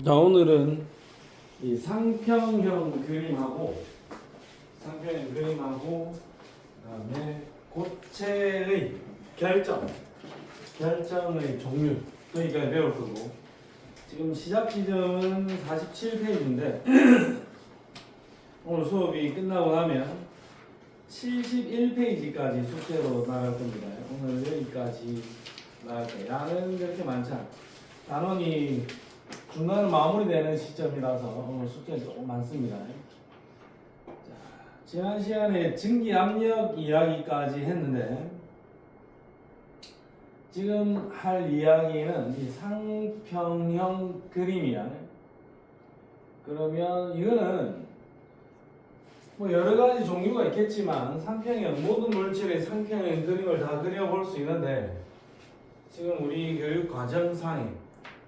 자, 오늘은 이 상평형 그림하고 그다음에 고체의 결정의 종류 여기까지 배울 거고, 지금 시작 지점은 47페이지인데 오늘 수업이 끝나고 나면 71페이지까지 숙제로 나갈 겁니다. 오늘 여기까지 나갈 거예요. 양은 그렇게 많지 않아요. 단원이 중간에 마무리되는 시점이라서 오늘 숙제가 조금 많습니다. 자, 지난 시간에 증기압력 이야기까지 했는데 지금 할 이야기는 이 상평형 그림이야. 그러면 이거는 뭐 여러 가지 종류가 있겠지만 상평형, 모든 물질의 상평형 그림을 다 그려볼 수 있는데, 지금 우리 교육 과정상에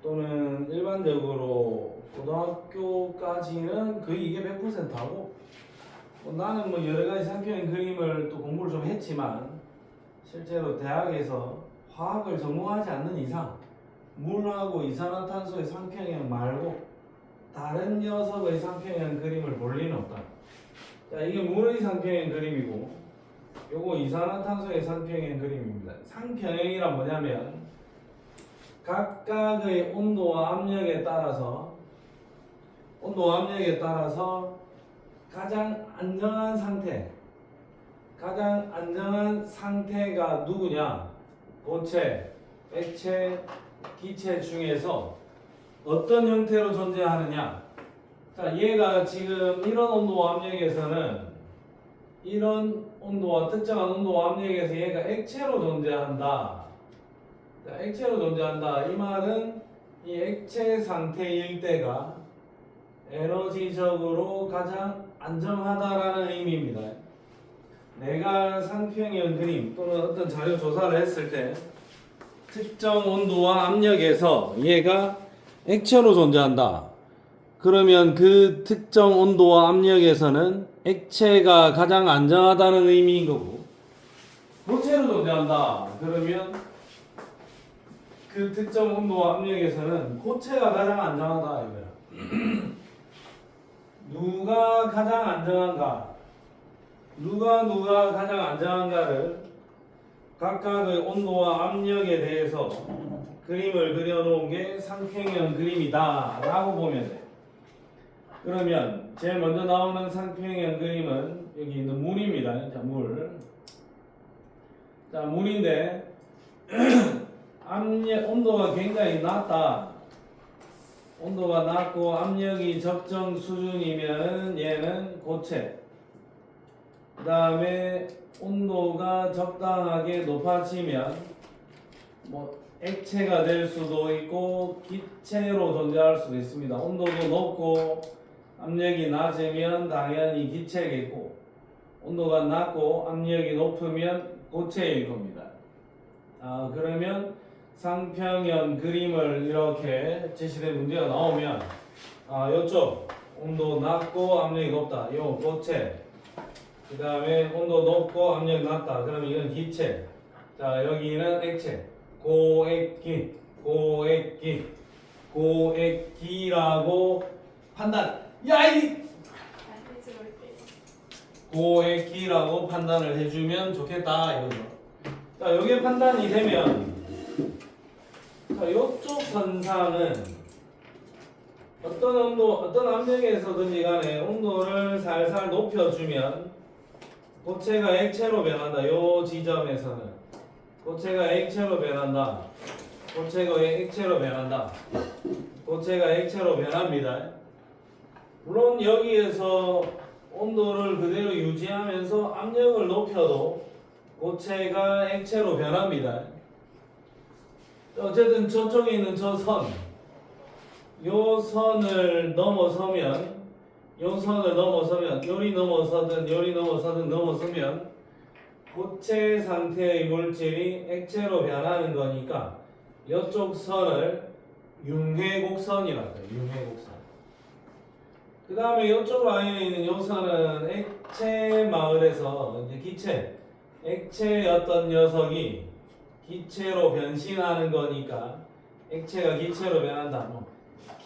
또는 일반적으로 고등학교까지는 거의 이게 100%하고, 나는 뭐 여러 가지 상평형 그림을 또 공부를 좀 했지만 실제로 대학에서 화학을 전공하지 않는 이상 물하고 이산화탄소의 상평형 말고 다른 녀석의 상평형 그림을 볼 리는 없다. 자, 이게 물의 상평형 그림이고 요거 이산화탄소의 상평형 그림입니다. 상평형이란 뭐냐면 각각의 온도와 압력에 따라서 가장 안정한 상태가 누구냐? 고체, 액체, 기체 중에서 어떤 형태로 존재하느냐? 자, 얘가 지금 이런 온도와 압력에서는 특정한 온도와 압력에서 얘가 액체로 존재한다. 자, 액체로 존재한다. 이 말은 이 액체 상태일 때가 에너지적으로 가장 안정하다라는 의미입니다. 내가 상평형 그림 또는 어떤 자료 조사를 했을 때 특정 온도와 압력에서 얘가 액체로 존재한다. 그러면 그 특정 온도와 압력에서는 액체가 가장 안정하다는 의미인 거고, 고체로 존재한다. 그러면 그 특정 온도와 압력에서는 고체가 가장 안정하다 이거야. 누가 가장 안정한가를 각각의 온도와 압력에 대해서 그림을 그려놓은 게 상평형 그림이다 라고 보면 돼. 그러면 제일 먼저 나오는 상평형 그림은 여기 있는 물입니다. 자, 물인데 온도가 굉장히 낮다. 온도가 낮고 압력이 적정 수준이면 얘는 고체. 그 다음에 온도가 적당하게 높아지면 뭐 액체가 될 수도 있고 기체로 존재할 수도 있습니다. 온도도 높고 압력이 낮으면 당연히 기체겠고, 온도가 낮고 압력이 높으면 고체일 겁니다. 그러면 상평형 그림을 이렇게 제시된 문제가 나오면 이쪽 온도 낮고 압력이 높다. 이건 고체. 그 다음에 온도 높고 압력이 낮다. 그러면 이건 기체. 자, 여기는 액체. 고액기라고 판단. 고액기라고 판단을 해주면 좋겠다 이거죠. 자, 여기에 판단이 되면, 자, 이쪽 선상은 어떤 온도, 어떤 압력에서든지 간에 온도를 살살 높여주면 고체가 액체로 변한다. 요 지점에서는 고체가 액체로 변합니다. 물론 여기에서 온도를 그대로 유지하면서 압력을 높여도 고체가 액체로 변합니다. 어쨌든 저쪽에 있는 저 선, 요 선을 넘어서면 요리 넘어서면 고체 상태의 물질이 액체로 변하는 거니까 이쪽 선을 융해곡선이라고 해요. 융해곡선. 그 다음에 이쪽 라인에 있는 요 선은 액체 마을에서 이제 액체의 어떤 녀석이 기체로 변신하는 거니까 액체가 기체로 변한다.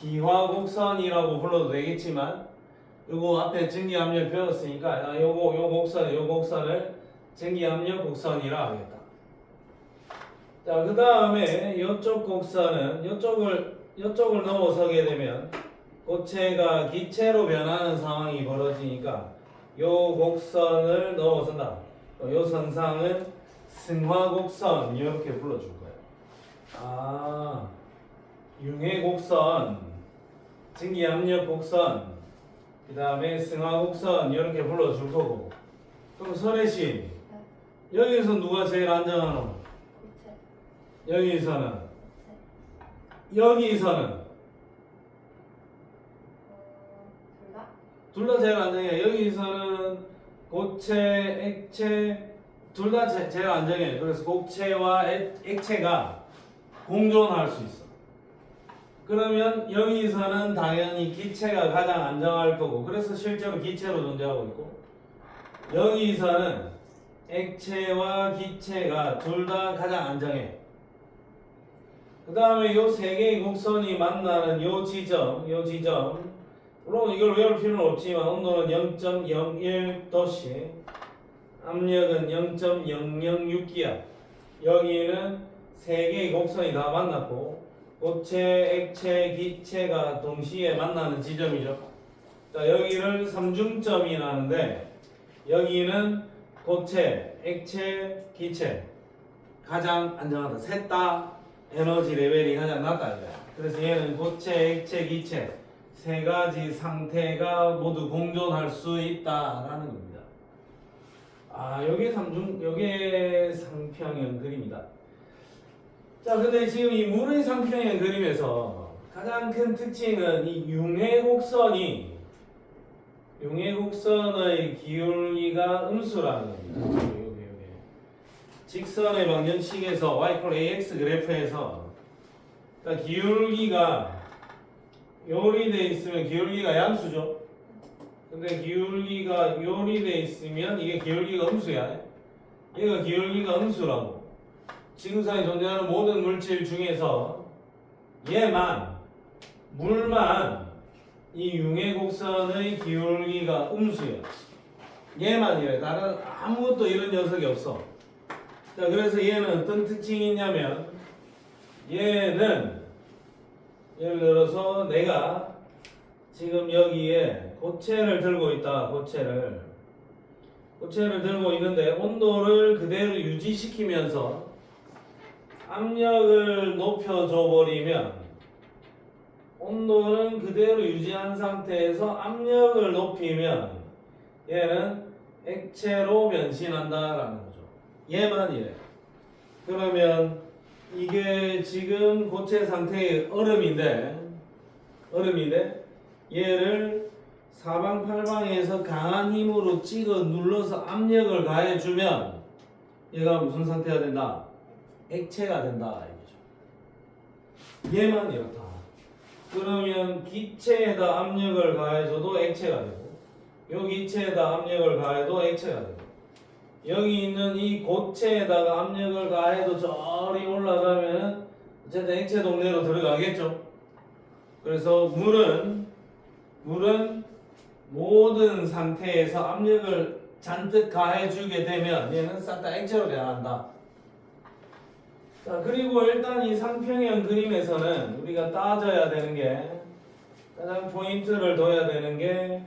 기화곡선이라고 불러도 되겠지만 요거 앞에 증기압력 배웠으니까 요 곡선을 증기압력 곡선이라 하겠다. 자, 그 다음에 요쪽 곡선은 요쪽을 넘어서게 되면 고체가 기체로 변하는 상황이 벌어지니까 요 곡선을 넘어선다. 요 선상은 승화곡선 이렇게 불러줄 거예요. 아, 융해곡선, 증기압력 곡선, 그 다음에 승화곡선 이렇게 불러줄 거고. 그럼 설혜씨, 여기서 누가 제일 안정하노? 여기서는? 여기서는? 둘 다 제일 안정해. 여기서는 고체, 액체 둘 다 제일 안정해. 그래서 고체와 액체가 공존할 수 있어. 그러면 여기서는 당연히 기체가 가장 안정할 거고, 그래서 실제로 기체로 존재하고 있고, 여기서는 액체와 기체가 둘 다 가장 안정해. 그 다음에 요 세 개의 곡선이 만나는 요 지점, 물론 이걸 외울 필요는 없지만 온도는 0.01도씨, 압력은 0.006기압. 여기는 세 개의 곡선이 다 만났고 고체, 액체, 기체가 동시에 만나는 지점이죠. 자, 여기를 삼중점이라는데 여기는 고체, 액체, 기체 가장 안정하다. 셋 다 에너지 레벨이 가장 낮다 이거야. 그래서 얘는 고체, 액체, 기체 세 가지 상태가 모두 공존할 수 있다라는 겁니다. 아, 요게 상평형 그림이다. 자, 근데 지금 이 물의 상평형 그림에서 가장 큰 특징은 이 융해곡선의 기울기가 음수라는 겁니다. 요게. 직선의 방정식에서 y=ax 그래프에서 그러니까 기울기가 요리돼 있으면 기울기가 양수죠. 근데 기울기가 요리돼 있으면 이게 기울기가 음수야. 얘가 기울기가 음수라고. 지구상에 존재하는 모든 물질 중에서 물만 이 융해곡선의 기울기가 음수야. 얘만 이래. 다른 아무것도 이런 녀석이 없어. 자, 그래서 얘는 어떤 특징이 있냐면 얘는 예를 들어서 내가 지금 여기에 고체를 들고 있다. 고체를 들고 있는데 온도를 그대로 유지시키면서 압력을 높여줘 버리면 온도는 그대로 유지한 상태에서 압력을 높이면 얘는 액체로 변신한다라는 거죠. 얘만 이래. 그러면 이게 지금 고체 상태의 얼음인데 얘를 사방팔방에서 강한 힘으로 찍어 눌러서 압력을 가해주면 얘가 무슨 상태가 된다? 액체가 된다 이거죠. 얘만 이렇다. 그러면 기체에다 압력을 가해줘도 액체가 되고 요 기체에다 압력을 가해도 액체가 되고 여기 있는 이 고체에다가 압력을 가해도 저리 올라가면 어쨌든 액체 동네로 들어가겠죠. 그래서 물은 모든 상태에서 압력을 잔뜩 가해주게 되면 얘는 싹 다 액체로 변한다. 자, 그리고 일단 이 상평형 그림에서는 우리가 따져야 되는 게 가장 포인트를 둬야 되는 게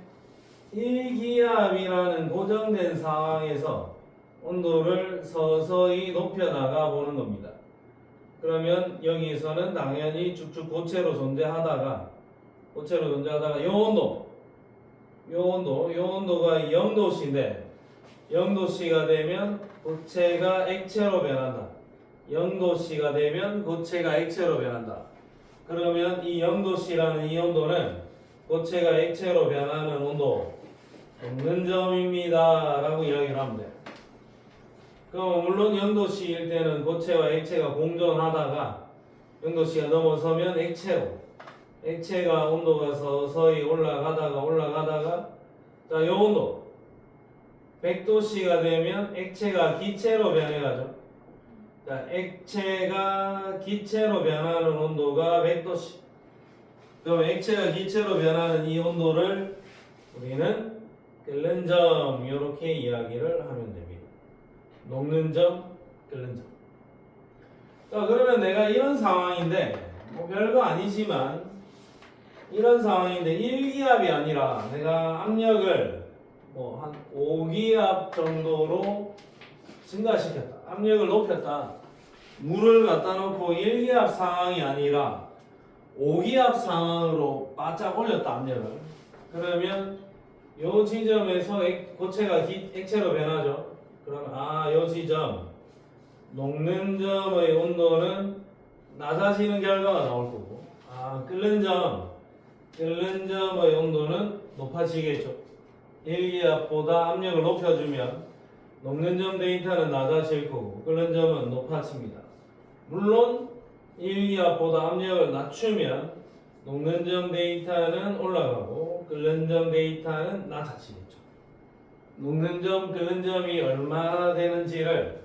1기압이라는 고정된 상황에서 온도를 서서히 높여나가 보는 겁니다. 그러면 여기서는 당연히 쭉쭉 고체로 존재하다가 요 온도가 0도씨인데 0도씨가 되면 고체가 액체로 변한다. 0도씨가 되면 고체가 액체로 변한다. 그러면 이 0도씨라는 이 온도는 고체가 액체로 변하는 온도 없는 점입니다 라고 이야기를 하면 돼요. 그럼 물론 0도씨일 때는 고체와 액체가 공존하다가 0도씨가 넘어서면 액체가 온도가 서서히 올라가다가 자, 요 온도 100도씨가 되면 액체가 기체로 변해가죠. 자, 액체가 기체로 변하는 온도가 100도씨. 그럼 액체가 기체로 변하는 이 온도를 우리는 끓는 점 이렇게 이야기를 하면 됩니다. 녹는 점, 끓는 점. 자, 그러면 내가 이런 상황인데 뭐 별거 아니지만 이런 상황인데 1기압이 아니라 내가 압력을 뭐 한 5기압 정도로 증가시켰다. 압력을 높였다. 물을 갖다 놓고 1기압 상황이 아니라 5기압 상황으로 바짝 올렸다. 압력을. 그러면 요 지점에서 고체가 액체로 변하죠. 그러면 요 지점 녹는 점의 온도는 낮아지는 결과가 나올 거고 끓는 점의 온도는 높아지겠죠. 1기압보다 압력을 높여주면 녹는 점 데이터는 낮아질 거고 끓는 점은 높아집니다. 물론 1기압보다 압력을 낮추면 녹는 점 데이터는 올라가고 끓는 점 데이터는 낮아지겠죠. 녹는 점, 끓는 점이 얼마나 되는지를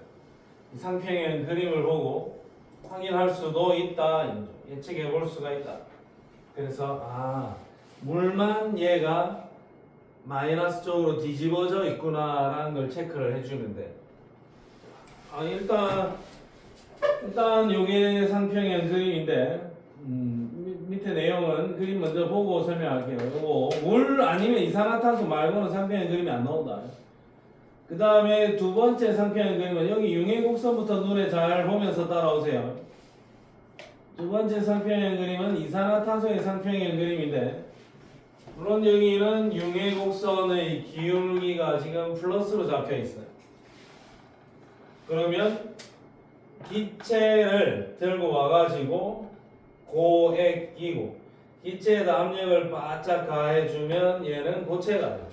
상평형 그림을 보고 확인할 수도 있다. 예측해 볼 수가 있다. 그래서 물만 얘가 마이너스 쪽으로 뒤집어져 있구나라는 걸 체크를 해주는데 일단 요게 상평형 그림인데 밑에 내용은 그림 먼저 보고 설명할게요. 요거 물 아니면 이산화탄소 말고는 상평형 그림이 안 나온다. 그 다음에 두 번째 상평형 그림은 여기 융해곡선부터 눈에 잘 보면서 따라오세요. 두 번째 상평형 그림은 이산화탄소의 상평형 그림인데 물론 여기는 융해곡선의 기울기가 지금 플러스로 잡혀 있어요. 그러면 기체를 들고 와가지고 고액이고 기체에다 압력을 바짝 가해주면 얘는 고체가 돼요.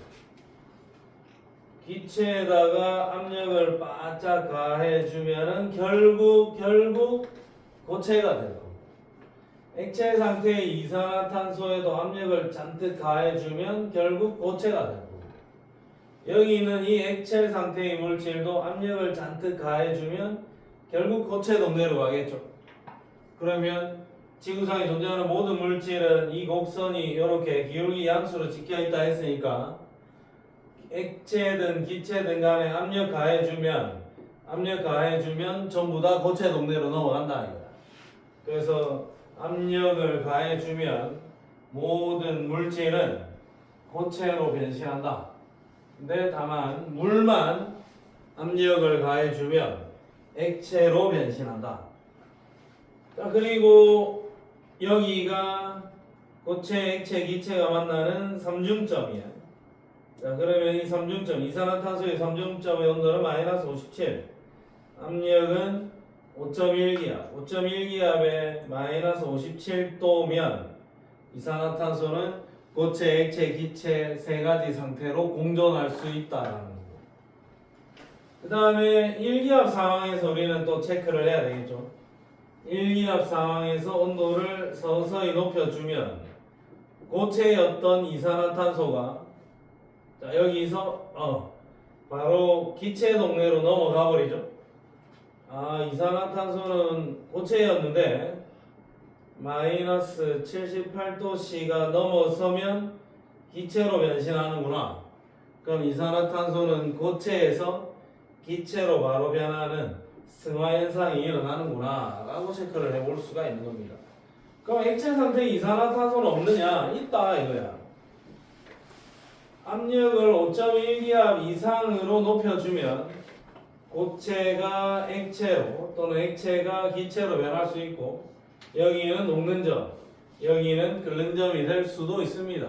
기체에다가 압력을 바짝 가해주면은 결국 고체가 될 겁니다. 액체 상태의 이산화탄소에도 압력을 잔뜩 가해주면 결국 고체가 될 겁니다. 여기 있는 이 액체 상태의 물질도 압력을 잔뜩 가해주면 결국 고체 동네로 가겠죠. 그러면 지구상에 존재하는 모든 물질은 이 곡선이 이렇게 기울기 양수로 찍혀 있다 했으니까 액체든 기체든 간에 압력 가해주면 전부 다 고체 동네로 넘어간다 이거야. 그래서 압력을 가해주면 모든 물질은 고체로 변신한다. 근데 다만 물만 압력을 가해주면 액체로 변신한다. 자, 그리고 여기가 고체, 액체, 기체가 만나는 삼중점이야. 자, 그러면 이 삼중점, 이산화탄소의 삼중점의 온도는 마이너스 57, 압력은 5.1기압, 5.1기압에 마이너스 57도면 이산화탄소는 고체, 액체, 기체 세 가지 상태로 공존할 수 있다라는 거고. 그 다음에 1기압 상황에서 우리는 또 체크를 해야 되겠죠. 1기압 상황에서 온도를 서서히 높여주면 고체였던 이산화탄소가 자, 여기서 바로 기체 동네로 넘어가 버리죠. 이산화탄소는 고체였는데 마이너스 78도씨가 넘어서면 기체로 변신하는구나. 그럼 이산화탄소는 고체에서 기체로 바로 변하는 승화현상이 일어나는구나 라고 체크를 해볼 수가 있는 겁니다. 그럼 액체 상태에 이산화탄소는 없느냐? 있다 이거야. 압력을 5.1기압 이상으로 높여주면 고체가 액체로 또는 액체가 기체로 변할 수 있고 여기는 녹는 점, 여기는 끓는 점이 될 수도 있습니다.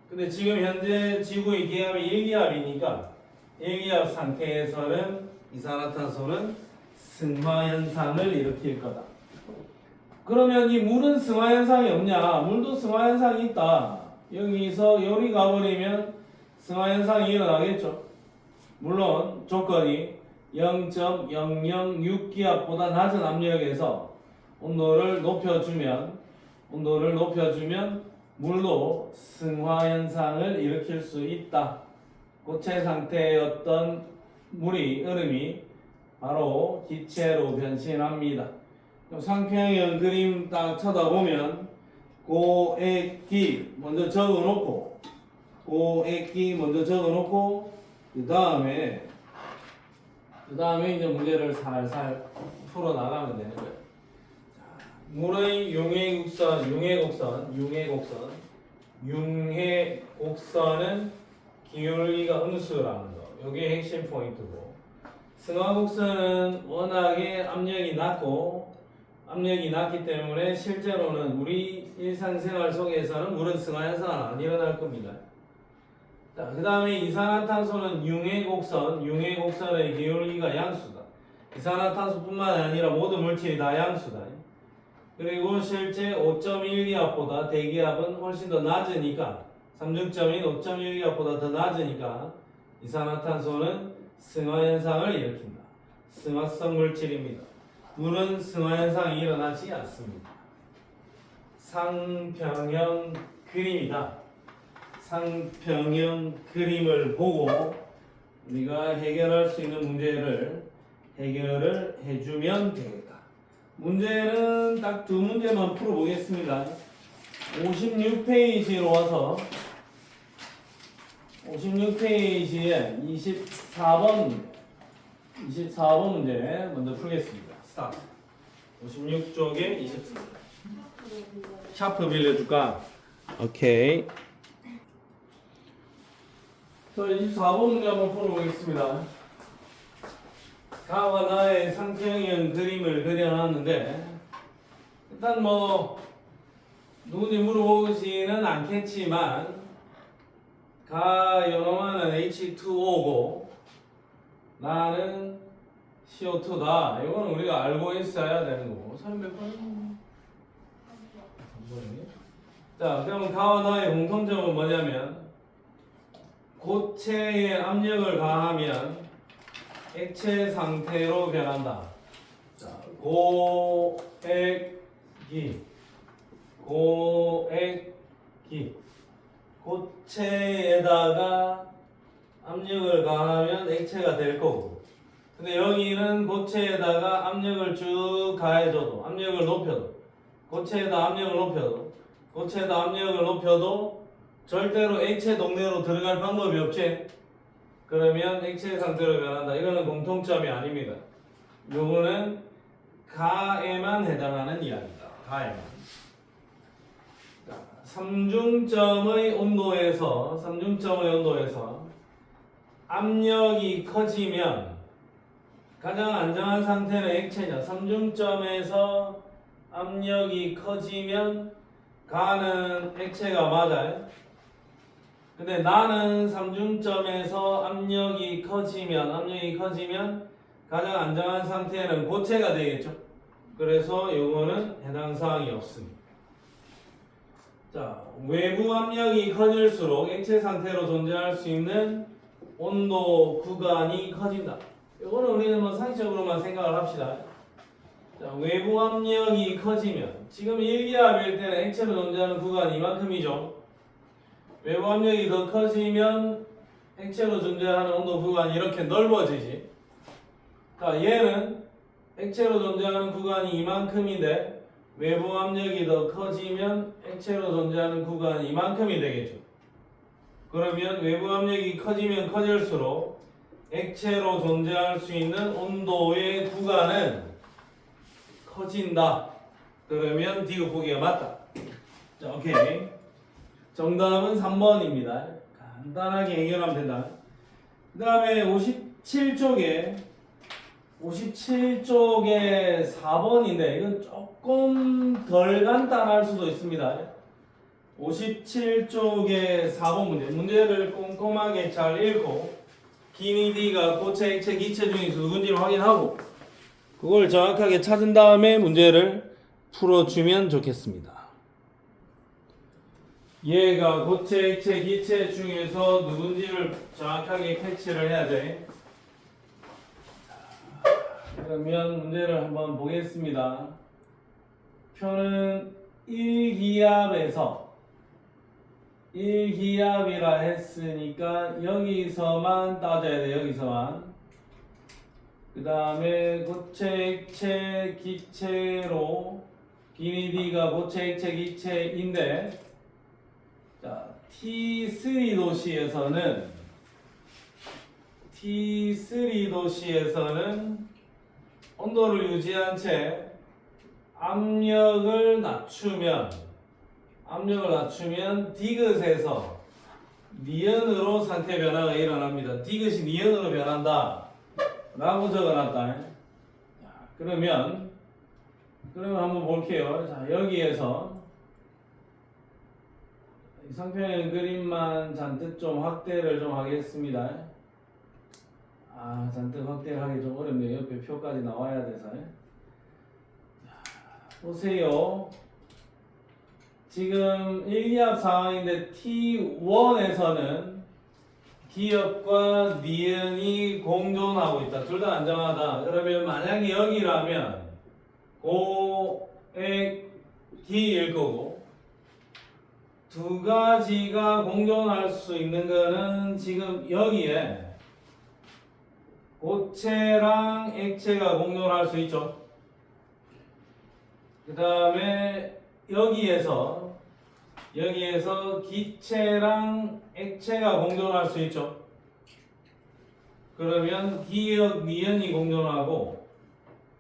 근데 지금 현재 지구의 기압이 1기압이니까 1기압 상태에서는 이산화탄소는 승화현상을 일으킬 거다. 그러면 이 물은 승화현상이 없냐? 물도 승화현상이 있다. 여기서 열이 가버리면 승화현상이 일어나겠죠. 물론 조건이 0.006기압보다 낮은 압력에서 온도를 높여주면 물도 승화현상을 일으킬 수 있다. 고체 상태였던 얼음이 바로 기체로 변신합니다. 상평형 그림 딱 쳐다보면 고액기 먼저 적어놓고 고액기 먼저 적어놓고 그 다음에 이제 문제를 살살 풀어 나가면 되는 거예요. 물의 융해곡선은 기울기가 음수라는 거. 이게 핵심 포인트고. 승하곡선은 워낙에 압력이 낮기 때문에 실제로는 우리 일상생활 속에서는 물은 승하 현상은 안 일어날 겁니다. 자, 그 다음에 이산화탄소는 융해곡선의 기울기가 양수다. 이산화탄소뿐만 아니라 모든 물질이 다 양수다. 그리고 실제 5.1기압보다 대기압은 훨씬 더 낮으니까 삼중점인 5.1기압보다 더 낮으니까 이산화탄소는 승하현상을 일으킨다. 승화성 물질입니다. 물은 승하현상이 일어나지 않습니다. 상평형 그림이다. 상평형 그림을 보고 우리가 해결할 수 있는 문제를 해결을 해주면 되겠다. 문제는 딱 두 문제만 풀어보겠습니다. 56페이지로 와서 56페이지에 24번 문제 먼저 풀겠습니다. 스타트. 56쪽에 24번. 샤프 빌려줄까? 오케이. 자, 24번 문제 한번 풀어보겠습니다. 가와 나의 상평형 그림을 그려놨는데 일단 누군지 물어보지는 않겠지만 가 요놈아는 H2O고 나는 CO2다. 이거는 우리가 알고 있어야 되는 거고. 300번. 자, 그럼 가와 나의 공통점은 뭐냐면 고체에 압력을 가하면 액체 상태로 변한다. 자, 고액기 고체에다가 압력을 가하면 액체가 될 거고, 근데 여기는 고체에다가 압력을 쭉 가해줘도 압력을 높여도 고체에다 압력을 높여도 절대로 액체 동네로 들어갈 방법이 없지. 그러면 액체 상태로 변한다. 이거는 공통점이 아닙니다. 요거는 가에만 해당하는 이야기다. 가에만. 삼중점의 온도에서 압력이 커지면 가장 안정한 상태는 액체냐. 삼중점에서 압력이 커지면 가는 액체가 맞아요. 근데 나는 삼중점에서 압력이 커지면 가장 안정한 상태는 고체가 되겠죠. 그래서 요거는 해당 사항이 없습니다. 자, 외부 압력이 커질수록 액체 상태로 존재할 수 있는 온도 구간이 커진다. 요거는 우리는 상식적으로만 생각을 합시다. 자, 외부 압력이 커지면 지금 1기압일 때는 액체로 존재하는 구간이 이만큼이죠. 외부 압력이 더 커지면 액체로 존재하는 온도 구간이 이렇게 넓어지지. 자, 얘는 액체로 존재하는 구간이 이만큼인데 외부 압력이 더 커지면 액체로 존재하는 구간이 이만큼이 되겠죠. 그러면 외부 압력이 커지면 커질수록 액체로 존재할 수 있는 온도의 구간은 커진다. 그러면 D가 보기가 맞다. 자, 오케이. 정답은 3번입니다. 간단하게 해결하면 된다. 그 다음에 57쪽에 4번인데 이건 조금 덜 간단할 수도 있습니다. 57쪽에 4번 문제를 꼼꼼하게 잘 읽고 기니 D가 고체, 액체, 기체 중에서 누군지를 확인하고 그걸 정확하게 찾은 다음에 문제를 풀어주면 좋겠습니다. 얘가 고체, 액체, 기체 중에서 누군지를 정확하게 캐치를 해야 돼. 그러면 문제를 한번 보겠습니다. 표는 1기압이라 했으니까 여기서만 따져야 돼. 여기서만. 그 다음에 고체, 액체, 기체로 B니 D가 고체, 액체, 기체인데 자, T3 도시에서는 온도를 유지한 채 압력을 낮추면 디귿에서 니은으로 상태 변화가 일어납니다. 디귿이 니은으로 변한다 라고 적어놨다. 그러면 한번 볼게요. 자, 여기에서 상평형 그림만 잔뜩 좀 확대를 좀 하겠습니다. 잔뜩 확대를 하기 좀 어렵네요. 옆에 표까지 나와야 돼서. 보세요. 지금 1, 2합 상황인데 T1에서는 기역과 니은이 공존하고 있다. 둘 다 안정하다. 그러면 만약에 여기라면 고액기일 거고 두 가지가 공존할 수 있는 거는 지금 여기에 고체랑 액체가 공존할 수 있죠. 그 다음에 여기에서 기체랑 액체가 공존할 수 있죠. 그러면 기역, 니은이 공존하고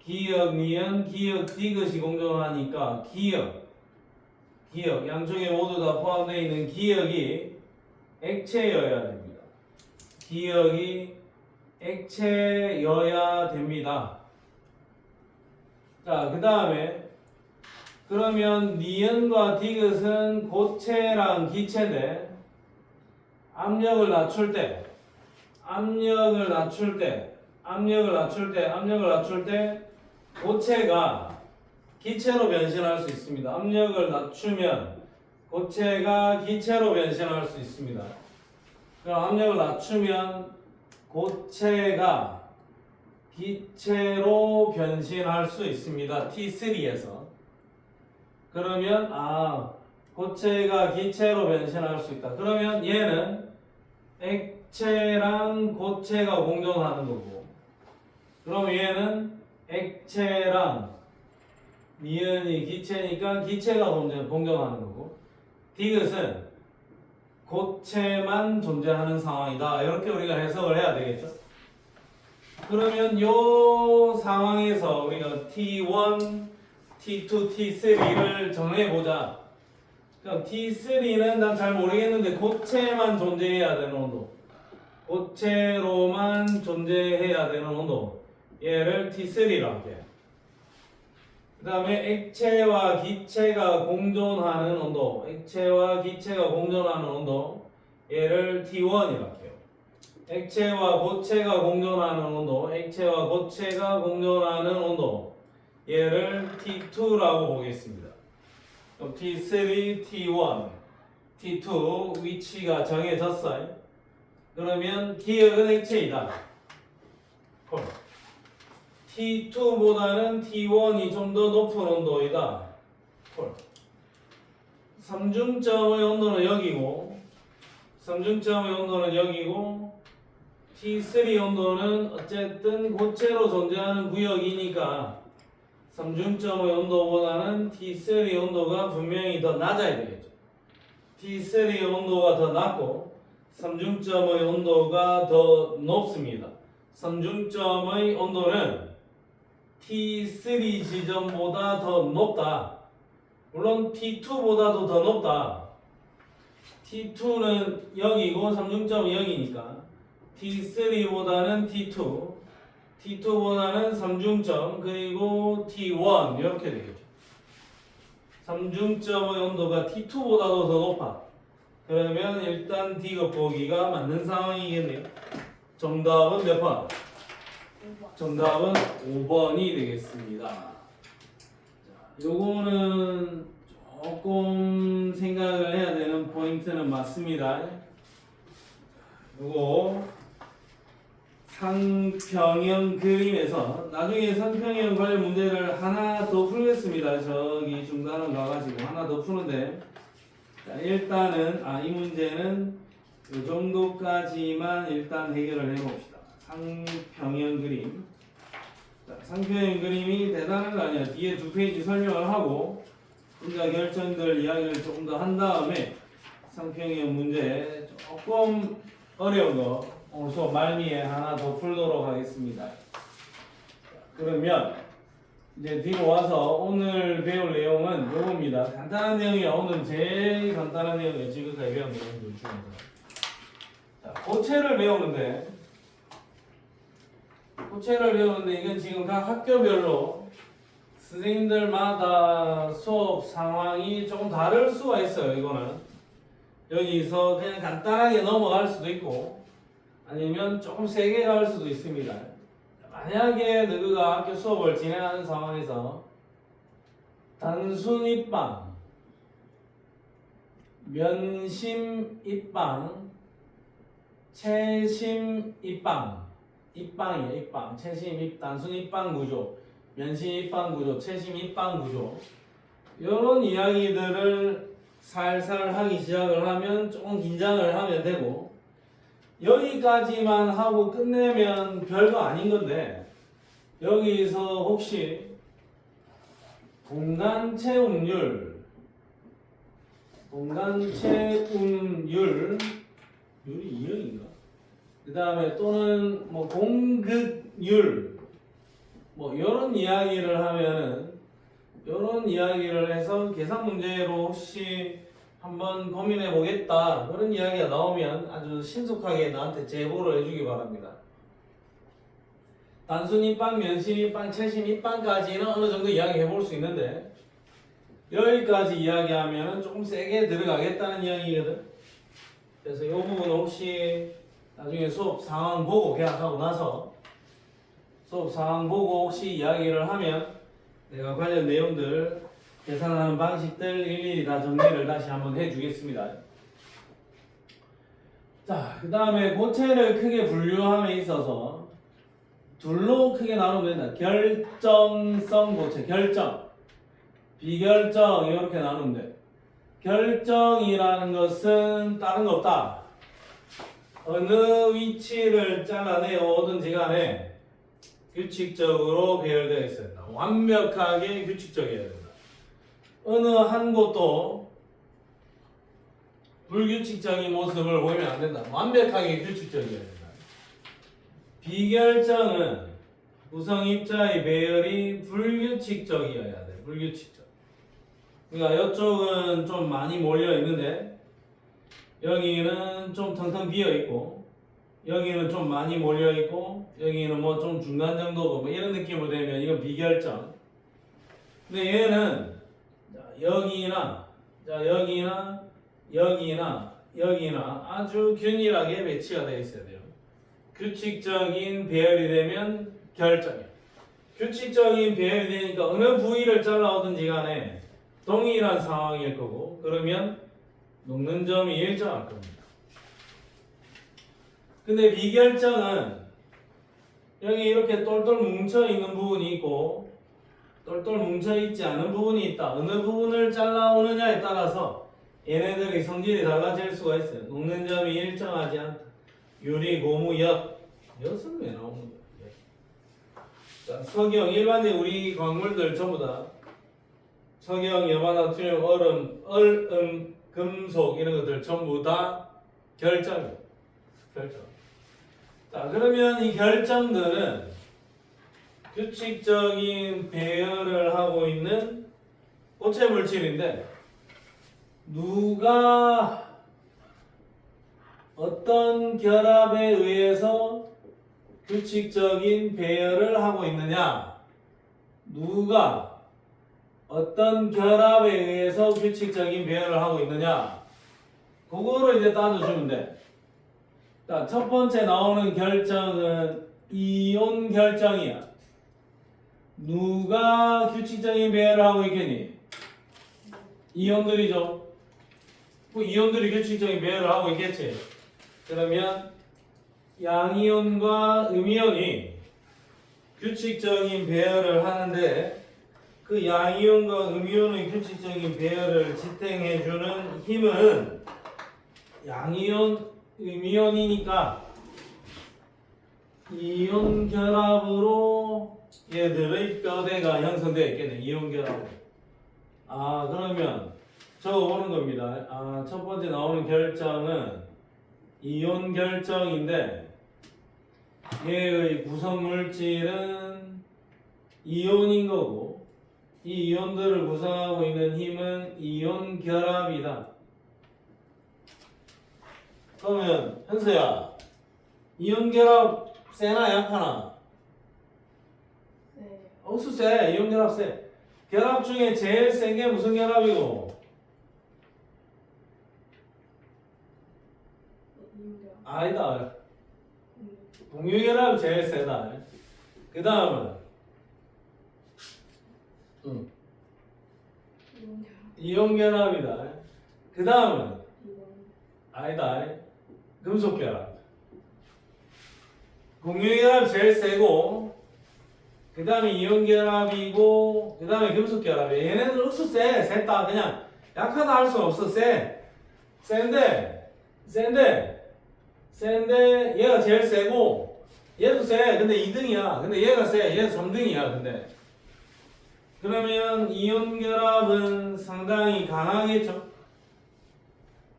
기역, 니은, 기역, 디귿이 공존하니까 기역 양쪽에 모두 다 포함되어 있는 기역이 액체여야 됩니다. 기역이 액체여야 됩니다. 자, 그 다음에 그러면 니은과 디귿은 고체랑 기체인데 압력을 낮출 때 고체가 기체로 변신할 수 있습니다. 압력을 낮추면 고체가 기체로 변신할 수 있습니다. 그럼 압력을 낮추면 고체가 기체로 변신할 수 있습니다. T3에서. 그러면 고체가 기체로 변신할 수 있다. 그러면 얘는 액체랑 고체가 공존하는 거고, 그럼 얘는 액체랑 니은이 기체니까 기체가 공존하는 거고, 디귿은 고체만 존재하는 상황이다. 이렇게 우리가 해석을 해야 되겠죠. 그러면 이 상황에서 우리가 T1, T2, T3를 정해보자. 그럼 T3는 난 잘 모르겠는데 고체만 존재해야 되는 온도, 고체로만 존재해야 되는 온도, 얘를 T3라고 할게요. 그 다음에 액체와 기체가 공존하는 온도, 얘를 T1이라고 할게요. 액체와 고체가 공존하는 온도, 얘를 T2라고 보겠습니다. 그럼 T3, T1, T2 위치가 정해졌어요. 그러면 기역은 액체이다. T2보다는 T1이 좀 더 높은 온도이다. 삼중점의 온도는 여기고, T3 온도는 어쨌든 고체로 존재하는 구역이니까 삼중점의 온도보다는 T3 온도가 분명히 더 낮아야 되겠죠. T3 온도가 더 낮고 삼중점의 온도가 더 높습니다. 삼중점의 온도는 T3 지점보다 더 높다. 물론 T2보다도 더 높다. T2는 여기고 삼중점이 여기니까 T3보다는 T2, T2보다는 삼중점, 그리고 T1 이렇게 되겠죠. 삼중점의 온도가 T2보다도 더 높아. 그러면 일단 디귿 보기가 맞는 상황이겠네요. 정답은 몇 번? 5번. 정답은 5번이 되겠습니다. 요거는 조금 생각을 해야 되는 포인트는 맞습니다. 요거 상평형 그림에서 나중에 상평형 관련 문제를 하나 더 풀겠습니다. 저기 중간을 가가지고 하나 더 푸는데, 자, 일단은 이 문제는 이 정도까지만 일단 해결을 해봅시다. 상평형 그림. 자, 상평형 그림이 대단한 거 아니야. 뒤에 두 페이지 설명을 하고 분자 결정들 이야기를 조금 더 한 다음에 상평형 문제 조금 어려운 거 오늘 수업 말미에 하나 더 풀도록 하겠습니다. 그러면 이제 뒤로 와서 오늘 배울 내용은 요겁니다. 간단한 내용이야. 오늘 제일 간단한 내용이에요. 지금까지 배운 내용들 중에서. 자, 고체를 배우는데 이건 지금 각 학교별로 선생님들마다 수업 상황이 조금 다를 수가 있어요. 이거는 여기서 그냥 간단하게 넘어갈 수도 있고 아니면 조금 세게 갈 수도 있습니다. 만약에 너희가 학교 수업을 진행하는 상황에서 단순 입방, 면심 입방, 채심 입방, 입방이에요. 입방, 채심 단순 입방 구조, 면심 입방 구조, 채심 입방 구조 이런 이야기들을 살살 하기 시작을 하면 조금 긴장을 하면 되고 여기까지만 하고 끝내면 별거 아닌 건데 여기서 혹시 공간 체움률 율이 2형인가? 그 다음에 또는 뭐 공극률 뭐 이런 이야기를 하면은 이런 이야기를 해서 계산 문제로 혹시 한번 고민해 보겠다 그런 이야기가 나오면 아주 신속하게 나한테 제보를 해주기 바랍니다. 단순 입방, 면심 입방, 채심 입방까지는 어느 정도 이야기해 볼 수 있는데 여기까지 이야기하면 조금 세게 들어가겠다는 이야기거든. 그래서 이 부분 혹시 나중에 수업 상황 보고 계약하고 나서 수업 상황 보고 혹시 이야기를 하면 내가 관련 내용들 계산하는 방식들 일일이 다 정리를 다시 한번 해주겠습니다. 자, 그 다음에 고체를 크게 분류함에 있어서 둘로 크게 나누면 된다. 결정성 고체, 결정, 비결정 이렇게 나누면 돼. 결정이라는 것은 다른 거 없다. 어느 위치를 잘라내오든지 간에 규칙적으로 배열되어 있어야 된다. 완벽하게 규칙적이어야 된다. 어느 한 곳도 불규칙적인 모습을 보이면 안 된다. 완벽하게 규칙적이어야 된다. 비결정은 구성 입자의 배열이 불규칙적이어야 돼. 불규칙적. 그러니까 이쪽은 좀 많이 몰려 있는데 여기는 좀 텅텅 비어 있고 여기는 좀 많이 몰려 있고 여기는 뭐 좀 중간 정도고 뭐 이런 느낌으로 되면 이건 비결정. 근데 얘는 여기나 여기나 아주 균일하게 배치가 되어 있어야 돼요. 규칙적인 배열이 되면 결정이에요. 규칙적인 배열이 되니까 어느 부위를 잘라오든지 간에 동일한 상황일 거고 그러면 녹는 점이 일정할 겁니다. 근데 비결정은 여기 이렇게 똘똘 뭉쳐 있는 부분이 있고 똘똘 뭉쳐 있지 않은 부분이 있다. 어느 부분을 잘라오느냐에 따라서 얘네들이 성질이 달라질 수가 있어요. 녹는 점이 일정하지 않다. 유리, 고무, 엿은 왜 나오는 거야? 자, 석영, 일반적인 우리 광물들 전부 다 석영, 염화나트륨, 얼음, 금속 이런 것들 전부 다 결정이에요. 결정. 자, 그러면 이 결정들은 규칙적인 배열을 하고 있는 고체 물질인데 누가 어떤 결합에 의해서 규칙적인 배열을 하고 있느냐? 누가 어떤 결합에 의해서 규칙적인 배열을 하고 있느냐? 그거를 이제 따져주면 돼. 자, 첫 번째 나오는 결정은 이온 결정이야. 누가 규칙적인 배열을 하고 있겠니? 이온들이죠. 그 이온들이 규칙적인 배열을 하고 있겠지. 그러면 양이온과 음이온이 규칙적인 배열을 하는데 그 양이온과 음이온의 규칙적인 배열을 지탱해주는 힘은 양이온, 음이온이니까 이온 결합으로 얘들의 뼈대가 형성되어 있겠네. 이온 결합으로. 그러면 적어보는 겁니다. 첫 번째 나오는 결정은 이온 결정인데 얘의 구성 물질은 이온인 거고 이 이온들을 구성하고 있는 힘은 이온 결합이다. 그러면 현수야, 이온 결합 세나 약하나? 네. 억수 세. 이온 결합 세. 결합 중에 제일 센 게 무슨 결합이고? 이유가 아니다. 공유결합이 제일 세다. 그 다음은 이온결합이다. 그 다음은 아니다. 금속결합. 공유결합이 제일 세고 그 다음에 이온결합이고 그 다음에 금속결합이야. 얘네들 억수 세. 셋다 그냥 약하다 할 수는 없어. 센데 얘가 제일 세고 얘도 세. 근데 2등이야. 근데 얘가 세. 얘가 3등이야. 근데 그러면 이온 결합은 상당히 강하겠죠.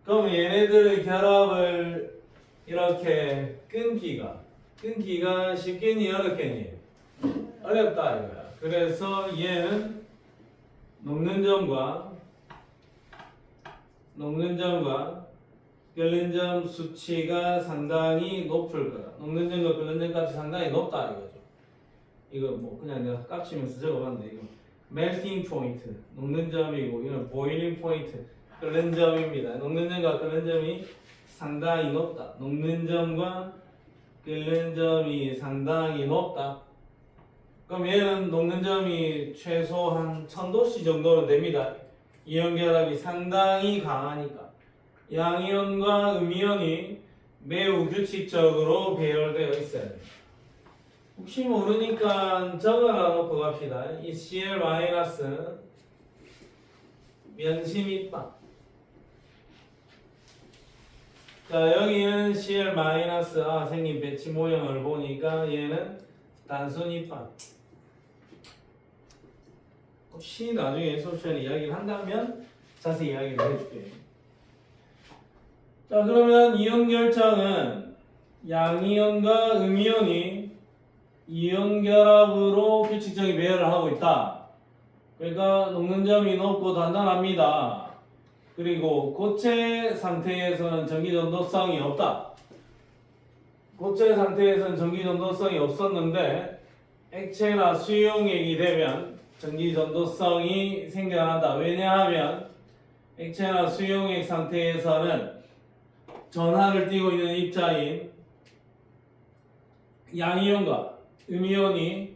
그럼 얘네들의 결합을 이렇게 끊기가 쉽겠니 어렵겠니? 어렵다 이거야. 그래서 얘는 녹는 점과 끓는 점 수치가 상당히 높을 거다. 녹는 점과 끓는 점 값이 상당히 높다 이거죠. 이거 뭐 그냥 내가 깝치면서 적어봤는데 이거 melting point 녹는 점이고 이건 boiling point 끓는 점입니다. 녹는 점과 끓는 점이 상당히 높다. 녹는 점과 끓는 점이 상당히 높다. 그럼 얘는 녹는 점이 최소한 1000도씨 정도는 됩니다. 이온 결합이 상당히 강하니까. 양이온과 음이온이 매우 규칙적으로 배열되어 있어야 됩니다. 혹시 모르니까 적어놔 놓고 갑시다. 이 Cl- 면심 입방. 자, 여기는 Cl- 생긴 배치 모형을 보니까 얘는 단순 입방. 혹시 나중에 솔루션 이야기를 한다면 자세히 이야기를 해줄게요. 자, 그러면 이온 결정은 양이온과 음이온이 이온 결합으로 규칙적인 배열을 하고 있다. 그러니까 녹는 점이 높고 단단합니다. 그리고 고체 상태에서는 전기 전도성이 없다. 고체 상태에서는 전기 전도성이 없었는데 액체나 수용액이 되면 전기 전도성이 생겨난다. 왜냐하면 액체나 수용액 상태에서는 전하를 띠고 있는 입자인 양이온과 음이온이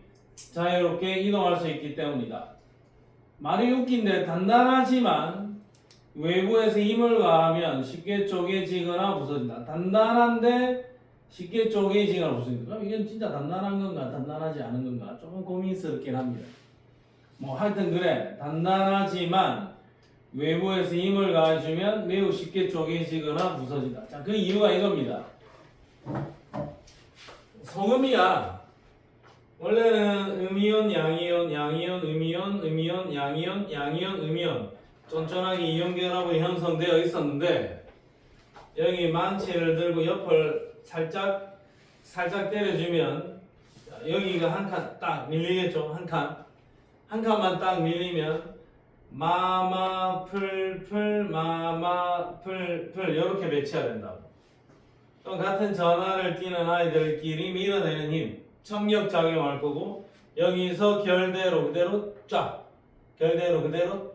자유롭게 이동할 수 있기 때문이다. 말이 웃긴데 단단하지만 외부에서 힘을 가하면 쉽게 쪼개지거나 부서진다. 단단한데 쉽게 쪼개지거나 부서진다. 그럼 이건 진짜 단단한 건가 단단하지 않은 건가 조금 고민스럽긴 합니다. 뭐 하여튼 그래. 단단하지만 외부에서 힘을 가해주면 매우 쉽게 쪼개지거나 부서진다. 자, 그 이유가 이겁니다. 소금이야. 원래는 음이온, 양이온, 양이온, 음이온, 음이온, 양이온, 양이온, 음이온 쫀쫀하게 이온 결합이 형성되어 있었는데 여기 망치를 들고 옆을 살짝 때려주면 여기가 한 칸 딱 밀리겠죠. 한 칸만 딱 밀리면 마마 풀풀 마마 풀풀 이렇게 배치가 된다고. 또 같은 전하를 띠는 아이들끼리 밀어내는 힘 청력 작용할 거고 여기서 결대로 그대로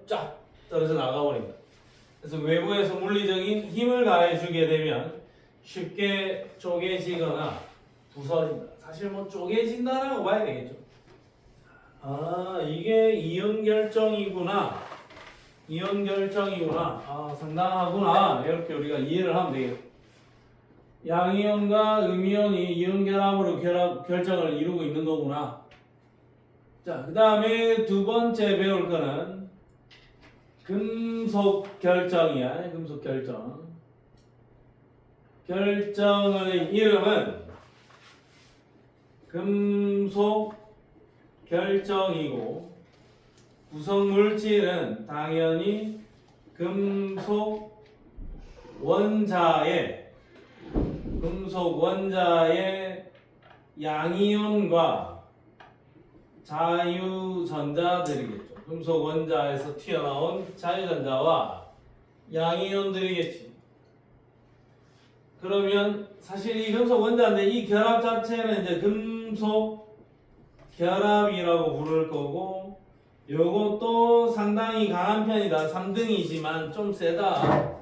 쫙 떨어져 나가버린다. 그래서 외부에서 물리적인 힘을 가해주게 되면 쉽게 쪼개지거나 부서진다. 사실 뭐 쪼개진다라고 봐야 되겠죠. 이게 이온 결정이구나. 상당하구나. 이렇게 우리가 이해를 하면 되겠다. 양이온과 음이온이 이온 결합으로 결정을 이루고 있는 거구나. 자, 그 다음에 두 번째 배울 거는 금속 결정이야. 금속 결정. 결정의 이름은 금속 결정이고 구성 물질은 당연히 금속 원자의 양이온과 자유전자들이겠죠. 금속 원자에서 튀어나온 자유전자와 양이온들이겠지. 그러면 사실 이 금속 원자인데 이 결합 자체는 이제 금속 결합이라고 부를 거고, 요것도 상당히 강한 편이다. 3등이지만 좀 세다.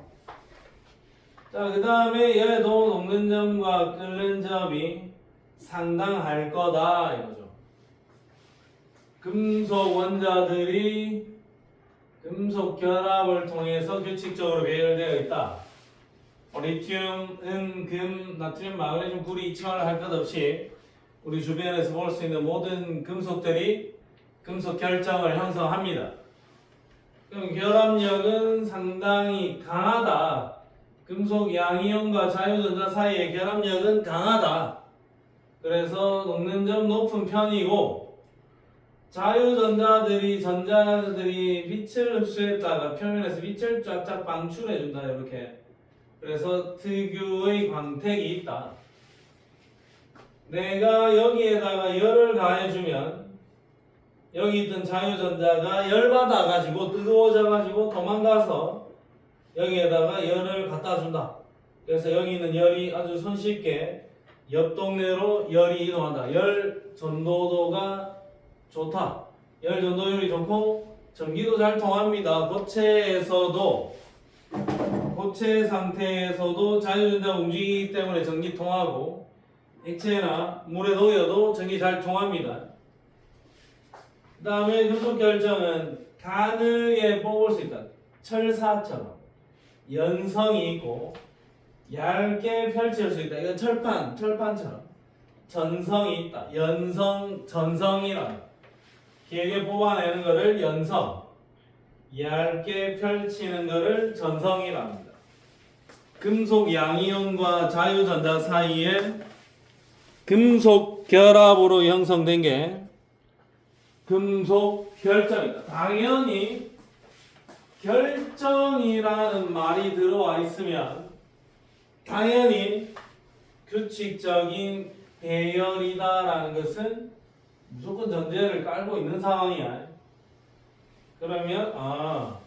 자, 그 다음에 얘도 녹는 점과 끓는 점이 상당할 거다 이거죠. 금속 원자들이 금속 결합을 통해서 규칙적으로 배열되어 있다. 리튬, 금, 나트륨, 마그네슘, 구리, 이치마를 할 것 없이 우리 주변에서 볼 수 있는 모든 금속들이 금속 결정을 형성합니다. 그럼 결합력은 상당히 강하다. 금속 양이온과 자유전자 사이의 결합력은 강하다. 그래서 녹는 점 높은 편이고, 자유전자들이 빛을 흡수했다가 표면에서 빛을 쫙쫙 방출해준다 이렇게. 그래서 특유의 광택이 있다. 내가 여기에다가 열을 가해주면 여기 있던 자유전자가 열받아가지고 뜨거워져가지고 도망가서 여기에다가 열을 갖다 준다. 그래서 여기 있는 열이 아주 손쉽게 옆 동네로 열이 이동한다. 열 전도도가 좋다. 열 전도율이 좋고 전기도 잘 통합니다. 고체 상태에서도 자유전자가 움직이기 때문에 전기 통하고, 액체나 물에 녹여도 전기 잘 통합니다. 그 다음에 금속 결정은 가늘게 뽑을 수 있다. 철사처럼 연성이 있고 얇게 펼칠 수 있다. 이건 철판처럼 전성이 있다. 전성이라 길게 뽑아내는 거를 연성, 얇게 펼치는 거를 전성이라 합니다. 금속 양이온과 자유전자 사이에 금속 결합으로 형성된 게 금속 결정이다. 당연히 결정이라는 말이 들어와 있으면 당연히 규칙적인 배열이다라는 것은 무조건 전제를 깔고 있는 상황이야. 그러면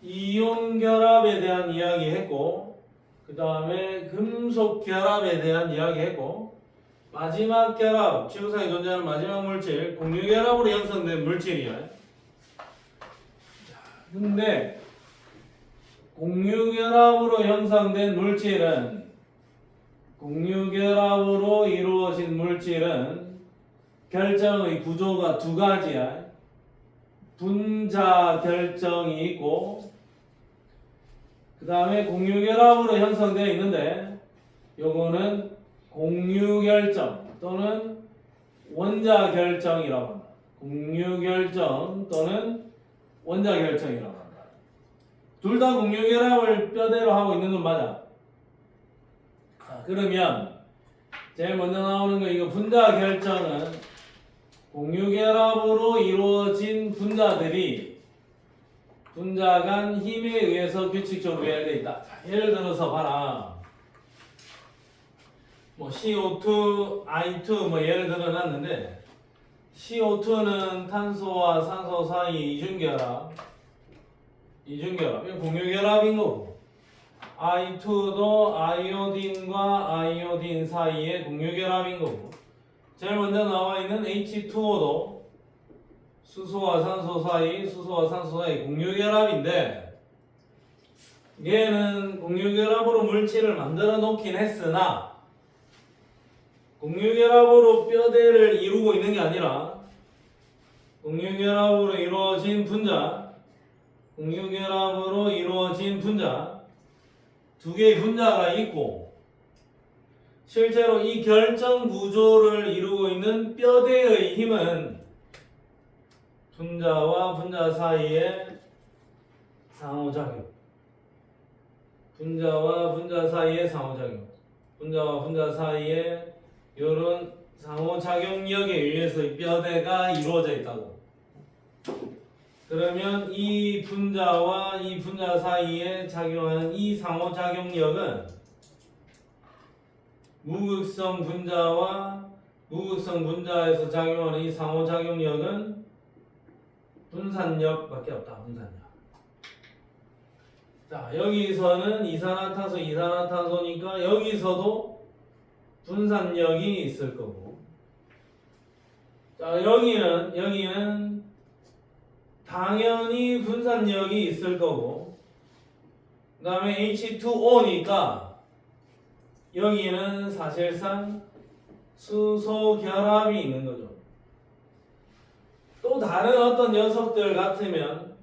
이온 결합에 대한 이야기 했고, 그 다음에 금속 결합에 대한 이야기 했고, 마지막 결합, 지구상에 존재하는 마지막 물질, 공유결합으로 형성된 물질이야. 근데 공유결합으로 형성된 물질은, 공유결합으로 이루어진 물질은 결정의 구조가 두 가지야. 분자 결정이 있고, 그 다음에 공유결합으로 형성되어 있는데, 요거는 공유결정 또는 원자결정이라고 한다. 공유결정 또는 원자결정이라고 한다. 둘 다 공유결합을 뼈대로 하고 있는 건 맞아. 그러면 제일 먼저 나오는 거 이거 분자결정은 공유결합으로 이루어진 분자들이 분자 간 힘에 의해서 규칙적으로 배열되어 있다. 자, 예를 들어서 봐라. CO2, I2 예를 들어 놨는데, CO2는 탄소와 산소 사이 이중결합, 이거 공유결합인 거고, I2도 아이오딘과 아이오딘 사이의 공유결합인 거고, 제일 먼저 나와 있는 H2O도 수소와 산소 사이 공유결합인데, 얘는 공유결합으로 물질을 만들어 놓긴 했으나 공유결합으로 뼈대를 이루고 있는 게 아니라 공유결합으로 이루어진 분자 두 개의 분자가 있고, 실제로 이 결정 구조를 이루고 있는 뼈대의 힘은 분자와 분자 사이의 상호작용, 분자와 분자 사이의 이런 상호작용력에 의해서 이 뼈대가 이루어져 있다고. 그러면 이 분자와 이 분자 사이에 작용하는 이 상호작용력은 무극성 분자와 무극성 분자에서 작용하는 이 상호작용력은 분산력밖에 없다. 분산력. 자, 여기서는 이산화탄소, 이산화탄소니까 여기서도 분산력이 있을 거고. 자, 여기는 당연히 분산력이 있을 거고. 그 다음에 H2O니까 여기는 사실상 수소 결합이 있는 거죠. 또 다른 어떤 녀석들 같으면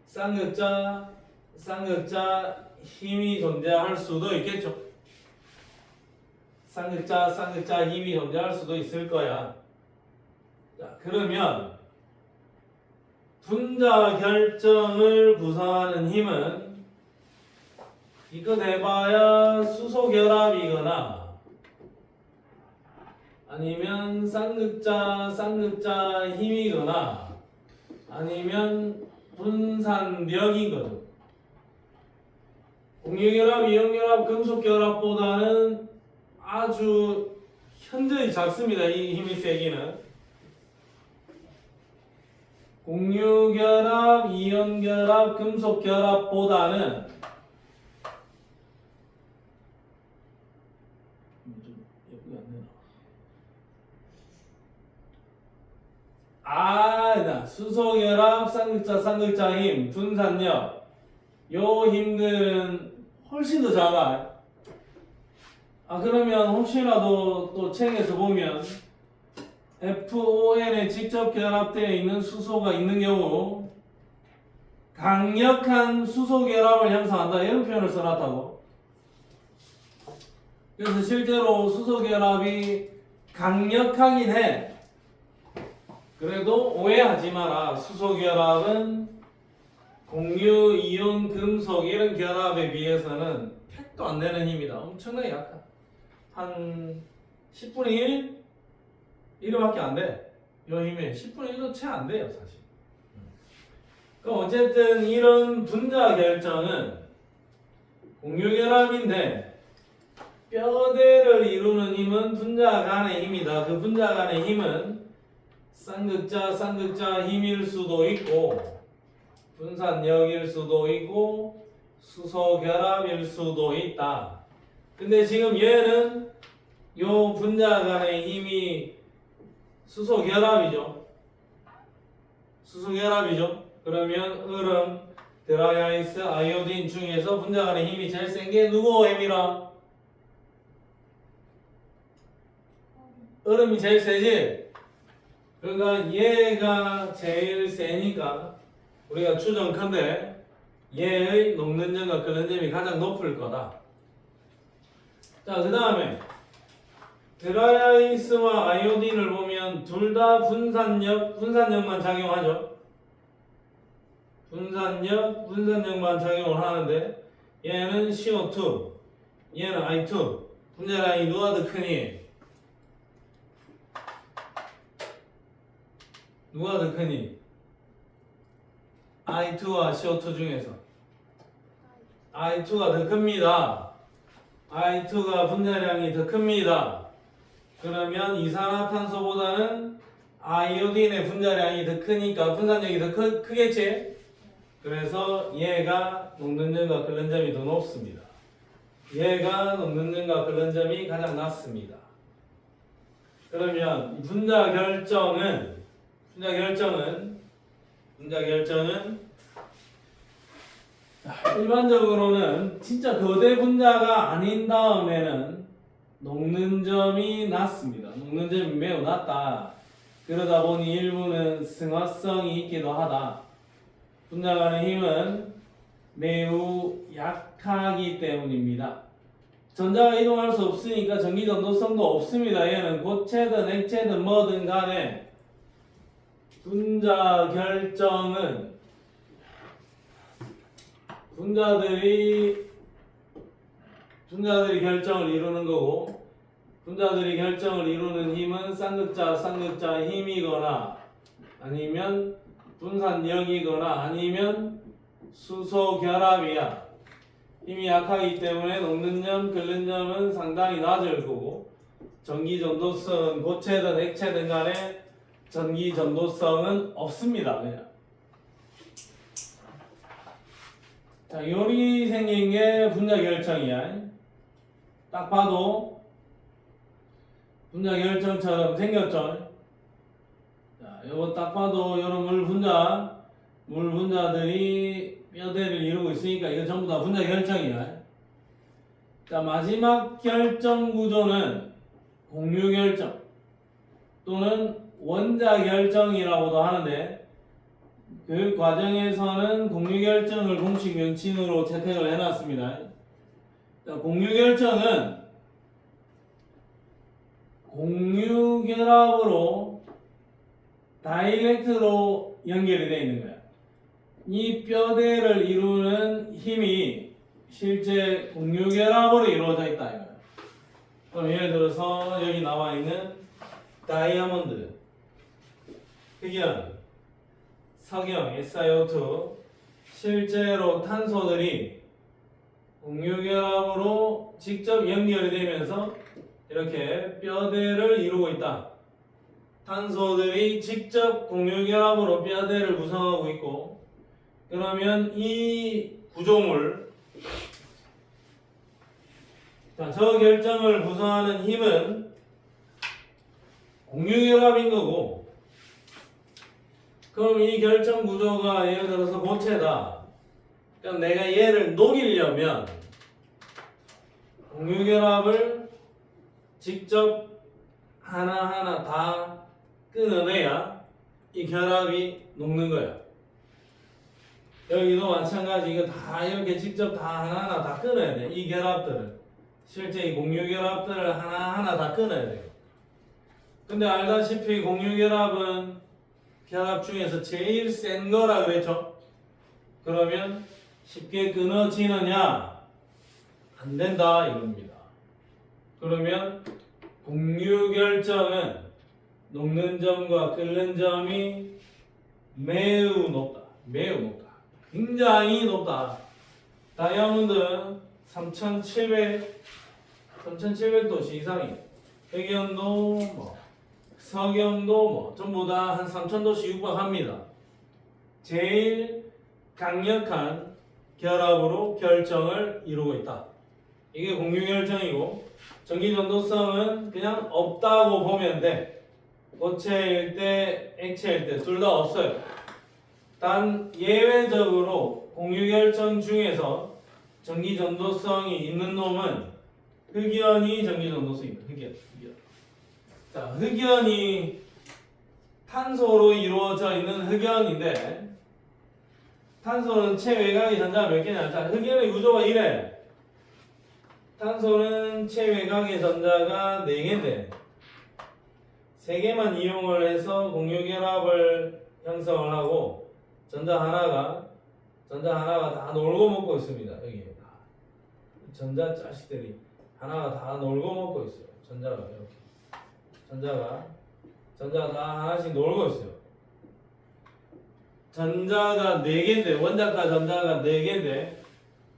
쌍극자 힘이 존재할 수도 있겠죠. 쌍극자 힘이 존재할 수도 있을 거야. 자, 그러면 분자 결정을 구성하는 힘은 이거 해봐야 수소 결합이거나 아니면 쌍극자 힘이거나 아니면 분산력인 거죠. 공유결합, 이온결합, 금속결합보다는 아주 현저히 작습니다. 이 힘의 세기는. 공유결합, 이온결합, 금속결합보다는 좀 예쁘게 안 되나? 수소결합, 쌍극자 힘, 분산력 요 힘들은 훨씬 더 작아. 그러면 혹시라도 또 책에서 보면 FON에 직접 결합되어 있는 수소가 있는 경우 강력한 수소 결합을 형성한다 이런 표현을 써놨다고. 그래서 실제로 수소 결합이 강력하긴 해. 그래도 오해하지 마라. 수소 결합은 공유, 이온, 금속 이런 결합에 비해서는 택도 안 되는 힘이다. 엄청나게 약한. 한 10분의 1? 이거밖에 안 돼. 이 힘이 10분의 1도 채 안 돼요, 사실. 그럼 어쨌든 이런 분자 결정은 공유결합인데 뼈대를 이루는 힘은 분자 간의 힘이다. 그 분자 간의 힘은 쌍극자 힘일 수도 있고 분산력일 수도 있고 수소 결합일 수도 있다. 근데 지금 얘는 요 분자 간의 힘이 수소 결합이죠. 그러면 얼음, 드라이아이스, 아이오딘 중에서 분자 간의 힘이 제일 센 게 누구 힘이라? 얼음이 제일 세지? 그러니까 얘가 제일 세니까 우리가 추정컨대 얘의 녹는 점과 끓는 점이 가장 높을 거다. 자, 그 다음에 드라이아이스와 아이오딘을 보면 둘 다 분산력만 작용하죠. 분산력만 작용을 하는데 얘는 CO2, 얘는 I2. 분자량이 누가 더 크니? I2와 CO2 중에서 I2가 더 큽니다. I2가 분자량이 더 큽니다. 그러면 이산화탄소보다는 아이오딘의 분자량이 더 크니까 분산력이 더 크겠지? 그래서 얘가 녹는 점과 끓는 점이 더 높습니다. 얘가 녹는 점과 끓는 점이 가장 낮습니다. 그러면 분자 결정은 일반적으로는 진짜 거대 분자가 아닌 다음에는 녹는 점이 낮습니다. 녹는 점이 매우 낮다. 그러다 보니 일부는 승화성이 있기도 하다. 분자 간의 힘은 매우 약하기 때문입니다. 전자가 이동할 수 없으니까 전기 전도성도 없습니다. 얘는 고체든 액체든 뭐든 간에 분자 결정은 분자들이 결정을 이루는 거고, 분자들이 결정을 이루는 힘은 쌍극자 힘이거나 아니면 분산력이거나 아니면 수소 결합이야. 힘이 약하기 때문에 녹는 점, 끓는 점은 상당히 낮을 거고 전기 전도성은 고체든 액체든 간에 전기 전도성은 없습니다. 그냥. 자, 요리 생긴 게 분자 결정이야. 딱 봐도 분자 결정처럼 생겼죠. 자, 요거 딱 봐도 요런 물 분자들이 뼈대를 이루고 있으니까 이거 전부 다 분자 결정이야. 자, 마지막 결정 구조는 공유 결정 또는 원자 결정이라고도 하는데 교육 과정에서는 공유 결정을 공식 명칭으로 채택을 해놨습니다. 자, 공유 결정은 공유 결합으로 다이렉트로 연결이 되어 있는 거야. 이 뼈대를 이루는 힘이 실제 공유 결합으로 이루어져 있다 이거야. 그럼 예를 들어서 여기 나와 있는 다이아몬드, 흑연, 석영, SiO2 실제로 탄소들이 공유 결합으로 직접 연결이 되면서 이렇게 뼈대를 이루고 있다. 탄소들이 직접 공유 결합으로 뼈대를 구성하고 있고 그러면 이 구조물 저 결정을 구성하는 힘은 공유결합인 거고 그럼 이 결정 구조가 예를 들어서 고체다. 그럼 내가 얘를 녹이려면 공유결합을 직접 하나하나 다 끊어내야 이 결합이 녹는 거야. 여기도 마찬가지 이거 다 이렇게 직접 다 하나하나 다 끊어야 돼. 이 결합들을 실제 이 공유 결합들을 하나하나 다 끊어야 돼요. 근데 알다시피 공유 결합은 결합 중에서 제일 센 거라 그랬죠. 그러면 쉽게 끊어지느냐? 안 된다 이겁니다. 그러면 공유 결정은 녹는 점과 끓는 점이 매우 높다. 매우 높다. 굉장히 높다. 다이아몬드 3700도씨 이상이. 흑연도 석영도 전부 다 한 3000도씨 육박합니다. 제일 강력한 결합으로 결정을 이루고 있다. 이게 공유 결정이고 전기 전도성은 그냥 없다고 보면 돼. 고체일 때, 액체일 때 둘 다 없어요. 단 예외적으로 공유 결정 중에서 전기 전도성이 있는 놈은 흑연이 전기 전도성이 있다. 흑연. 자, 흑연이 탄소로 이루어져 있는 흑연인데 탄소는 체외곽의 전자가 몇 개냐? 자, 흑연의 구조가 이래. 탄소는 체외곽의 전자가 4개인데 3개만 이용을 해서 공유 결합을 형성을 하고 전자 하나가 다 놀고 먹고 있습니다. 여기 다 전자 자식들이 하나가 다 놀고 먹고 있어요. 전자가 이렇게 전자가 다 하나씩 놀고 있어요. 전자가 4개인데 원자가 전자가 4개인데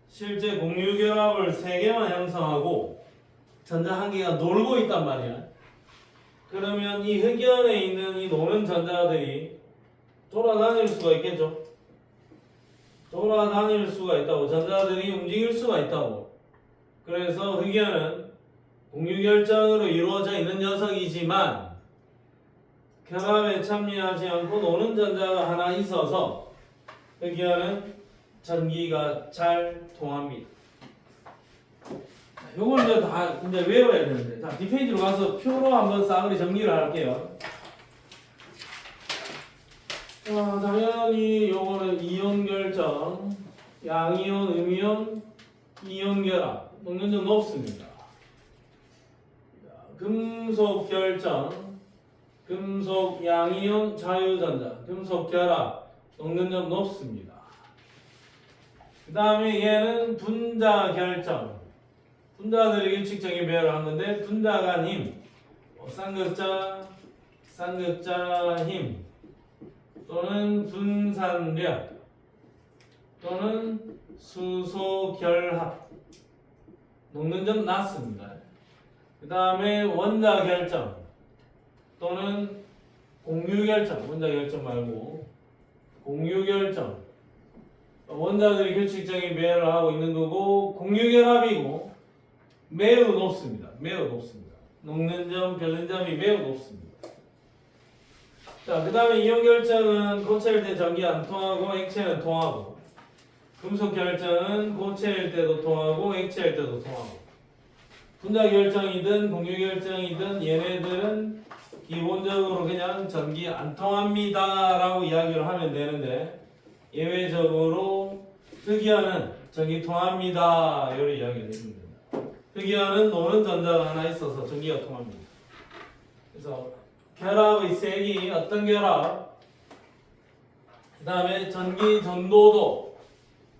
실제 공유 결합을 3개만 형성하고 전자 1개가 놀고 있단 말이야. 그러면 이 흑연에 있는 이 노는 전자들이 돌아다닐 수가 있겠죠. 돌아다닐 수가 있다고. 전자들이 움직일 수가 있다고. 그래서 흑연은 공유 결정으로 이루어져 있는 녀석이지만 결합에 참여하지 않고 노는 전자가 하나 있어서 흑연은 전기가 잘 통합니다. 요걸 이제 다 이제 외워야 되는데, 자, 뒷페이지로 가서 표로 한번 싸그리 정리를 할게요. 당연히 요거는 이온 결정, 양이온, 음이온, 이온 결합, 녹는 점 높습니다. 금속 결정, 금속 양이온 자유전자, 금속 결합, 녹는 점 높습니다. 그 다음에 얘는 분자 결정. 분자들이 일칙적인 배열을 하는데 분자 간 힘, 쌍극자 힘, 또는 분산력 또는 수소결합 녹는 점 낮습니다. 그 다음에 원자결정 또는 공유결정, 원자결정 말고 공유결정, 원자들이 규칙적인 배열을 하고 있는 거고 공유결합이고 매우 높습니다. 매우 높습니다. 녹는 점, 결는 점이 매우 높습니다. 자, 그 다음에 이온결정은 고체일 때 전기 안 통하고 액체는 통하고, 금속결정은 고체일 때도 통하고 액체일 때도 통하고, 분자결정이든 공유결정이든 얘네들은 기본적으로 그냥 전기 안 통합니다 라고 이야기를 하면 되는데, 예외적으로 흑이온은 전기 통합니다 이렇게 이야기를 해주면 됩니다. 흑이온은 노는 전자가 하나 있어서 전기가 통합니다. 그래서 결합의 색이 어떤 결합, 그 다음에 전기 전도도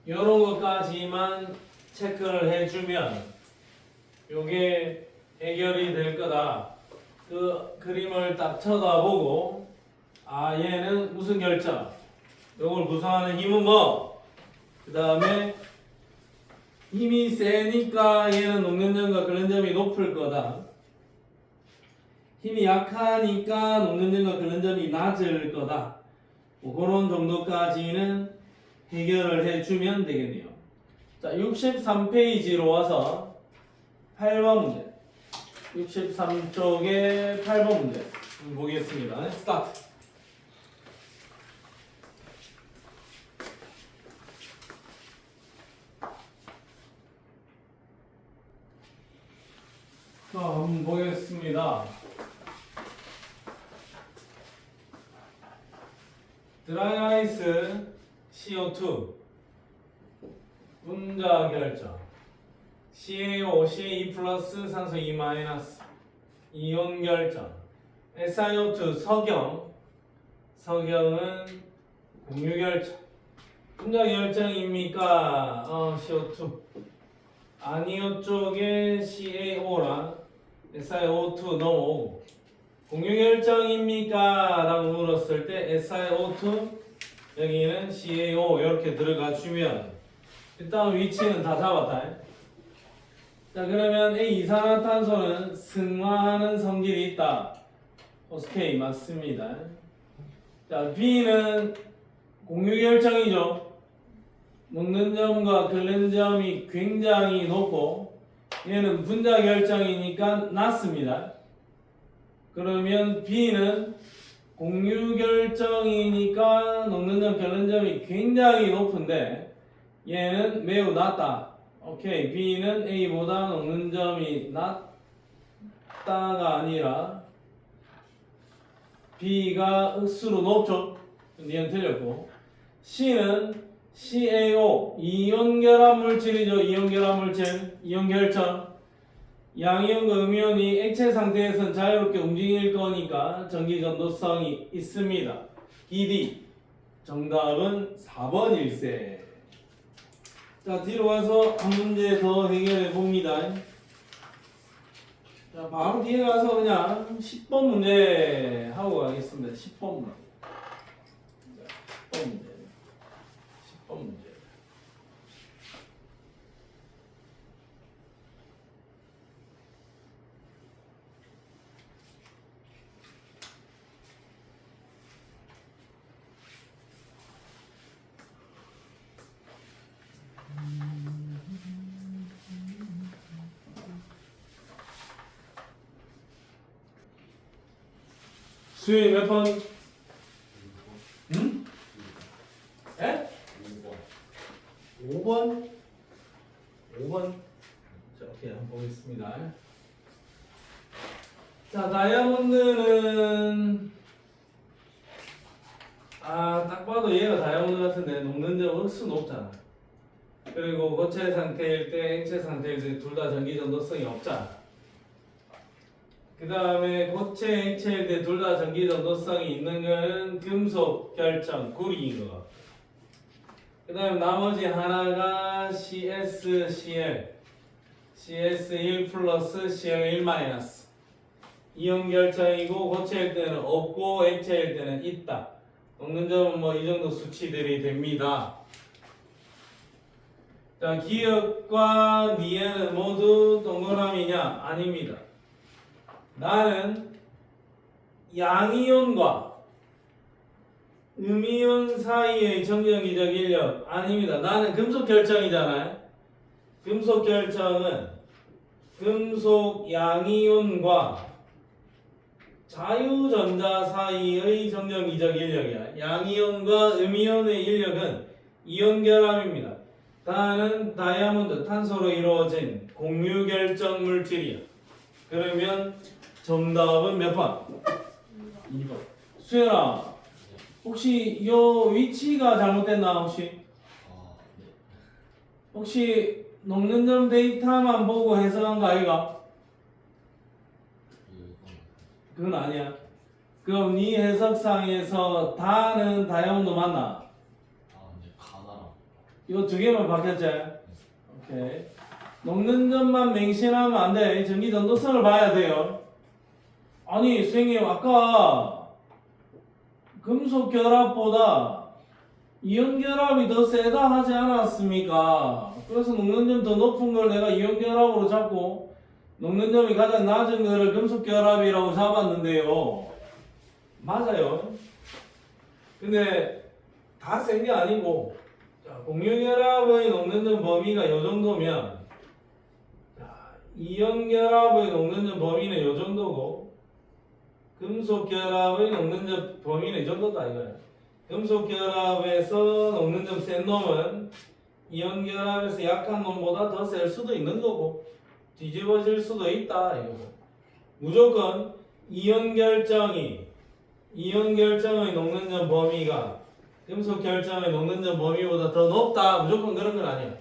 이런 것까지만 체크를 해주면 요게 해결이 될 거다. 그 그림을 딱 쳐다보고 아 얘는 무슨 결정, 요걸 구성하는 힘은 뭐, 그 다음에 힘이 세니까 얘는 녹는 점과 끓는 점이 높을 거다. 힘이 약하니까 녹는 점과 끓는 점이 낮을 거다. 뭐 그런 정도까지는 해결을 해주면 되겠네요. 자, 63페이지로 와서 8번 문제. 63쪽에 8번 문제 보겠습니다. 스타트. 자, 한번 보겠습니다. 드라이 아이스 CO2 분자 결정 CaO, CaE 플러스 산소 E 마이너스 이온 결정 SiO2 석영은 공유 결정 분자 결정입니까? CO2 아니요 쪽에 CaO랑 SiO2 넘어오고 공유 결정입니까? 라고 물었을 때 SiO2 여기는 CaO 이렇게 들어가 주면 일단 위치는 다 잡았다. 자, 그러면 A 이산화탄소는 승화하는 성질이 있다. 오케이, 맞습니다. 자, B는 공유 결정이죠. 녹는 점과 끓는 점이 굉장히 높고 얘는 분자 결정이니까 낮습니다. 그러면 B는 공유 결정이니까 녹는 점, 끓는 점이 굉장히 높은데 얘는 매우 낮다. 오케이, B는 A보다 녹는 점이 낮다가 아니라 B가 억수로 높죠. 얘는 틀렸고, C는 CaO 이온 결합 물질이죠. 이온 결합 물질, 이온 결정. 양이온과 음이온이 액체 상태에서는 자유롭게 움직일 거니까 전기 전도성이 있습니다. BD 정답은 4번일세. 자, 뒤로 가서 한 문제 더 해결해 봅니다. 자, 바로 뒤에 가서 그냥 10번 문제 하고 가겠습니다. 10번 문제. 10번 문제. 10번 문제. 수요일 몇 번? 응? 에? 5번? 5번? 자, 오케이, 한번 보겠습니다. 자, 다이아몬드는 딱 봐도 얘가 다이아몬드 같은데 녹는 점 억수 높잖아. 그리고 고체 상태일 때, 액체 상태일 때 둘 다 전기 전도성이 없잖아. 그 다음에 고체, 액체일 때 둘 다 전기 전도성이 있는 거는 금속 결정, 구리인 거. 그 다음에 나머지 하나가 CS, Cl, CS1 플러스 Cl1 마이너스. 이온 결정이고 고체일 때는 없고 액체일 때는 있다. 녹는 점은 뭐 이 정도 수치들이 됩니다. 자, 기역과 니에는 모두 동그라미냐? 아닙니다. 나는 양이온과 음이온 사이의 정전기적 인력 아닙니다. 나는 금속 결정이잖아요. 금속 결정은 금속 양이온과 자유전자 사이의 정전기적 인력이야. 양이온과 음이온의 인력은 이온 결합입니다. 나는 다이아몬드, 탄소로 이루어진 공유 결정 물질이야. 그러면 정답은 몇 번? 2번. 수연아, 혹시 요 위치가 잘못됐나 혹시? 혹시 녹는 점 데이터만 보고 해석한 거 아이가? 그건 아니야. 그럼 네 해석상에서 다는 다이아몬드 맞나? 네, 가나랑. 요 두 개만 바뀌었지? 오케이. 녹는 점만 맹신하면 안 돼. 전기 전도성을 봐야 돼요. 아니, 선생님, 아까 금속 결합보다 이온 결합이 더 세다 하지 않았습니까? 그래서 녹는 점 더 높은 걸 내가 이온 결합으로 잡고 녹는 점이 가장 낮은 거를 금속 결합이라고 잡았는데요. 맞아요. 근데 다 센 게 아니고, 자, 공유 결합의 녹는 점 범위가 요 정도면, 자, 이온 결합의 녹는 점 범위는 요 정도고, 금속 결합의 녹는 점 범위는 이 정도다 이거야. 금속 결합에서 녹는 점 센 놈은 이온 결합에서 약한 놈보다 더 셀 수도 있는 거고 뒤집어질 수도 있다 이거고. 무조건 이온 결정의 녹는 점 범위가 금속 결정의 녹는 점 범위보다 더 높다 무조건 그런 건 아니야.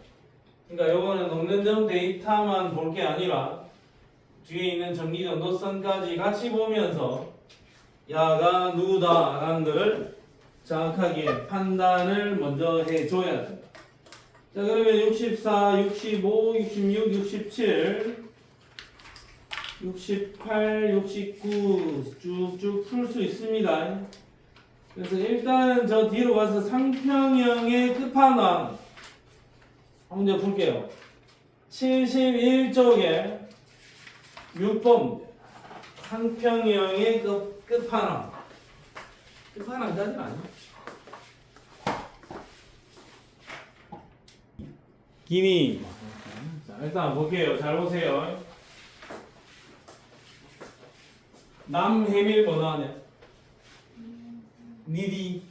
그러니까 요거는 녹는 점 데이터만 볼 게 아니라 뒤에 있는 전기 전도성까지 같이 보면서 야가 누구다라는 것을 정확하게 판단을 먼저 해줘야 된다. 자, 그러면 64, 65, 66, 67, 68, 69 쭉쭉 풀 수 있습니다. 그래서 일단 저 뒤로 가서 상평형의 끝판왕 한번 이제 볼게요. 71쪽에 6번 상평형의 끝판왕. 끝판왕까지는 아니야. 기니. 자, 일단 볼게요. 잘 보세요. 남해밀 뭐 나왔냐? 니디.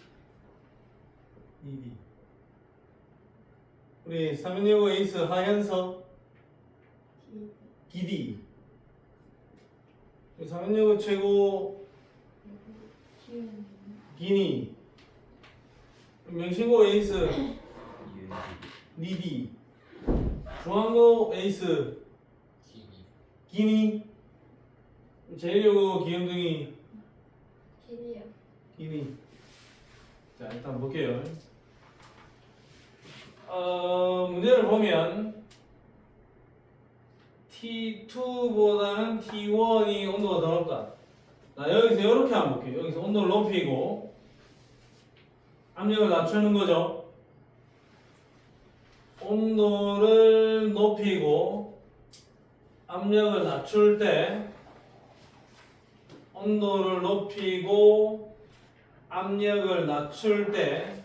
우리 365 에이스 하현서. 기디. 365 최고. 기니. 명신고 에이스. 니디. 중앙고 에이스. 기니. 제일여고 기영둥이. 기니. 자, 일단 볼게요. 문제를 보면 T2보다는 T1이 온도가 더 높다. 나 여기서 이렇게 한번 볼게요. 여기서 온도를 높이고 압력을 낮추는 거죠. 온도를 높이고 압력을 낮출 때 온도를 높이고 압력을 낮출 때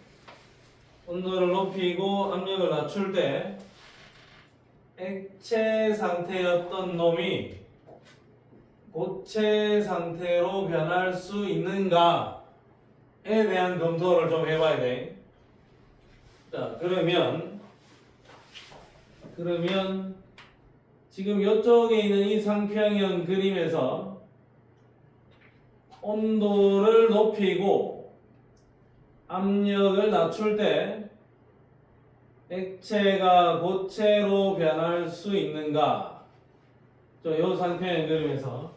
온도를 높이고 압력을 낮출 때 액체 상태였던 놈이 고체 상태로 변할 수 있는가에 대한 검토를 좀 해봐야 돼. 자, 그러면 지금 이쪽에 있는 이 상평형 그림에서 온도를 높이고 압력을 낮출 때 액체가 고체로 변할 수 있는가? 이 상평형 그림에서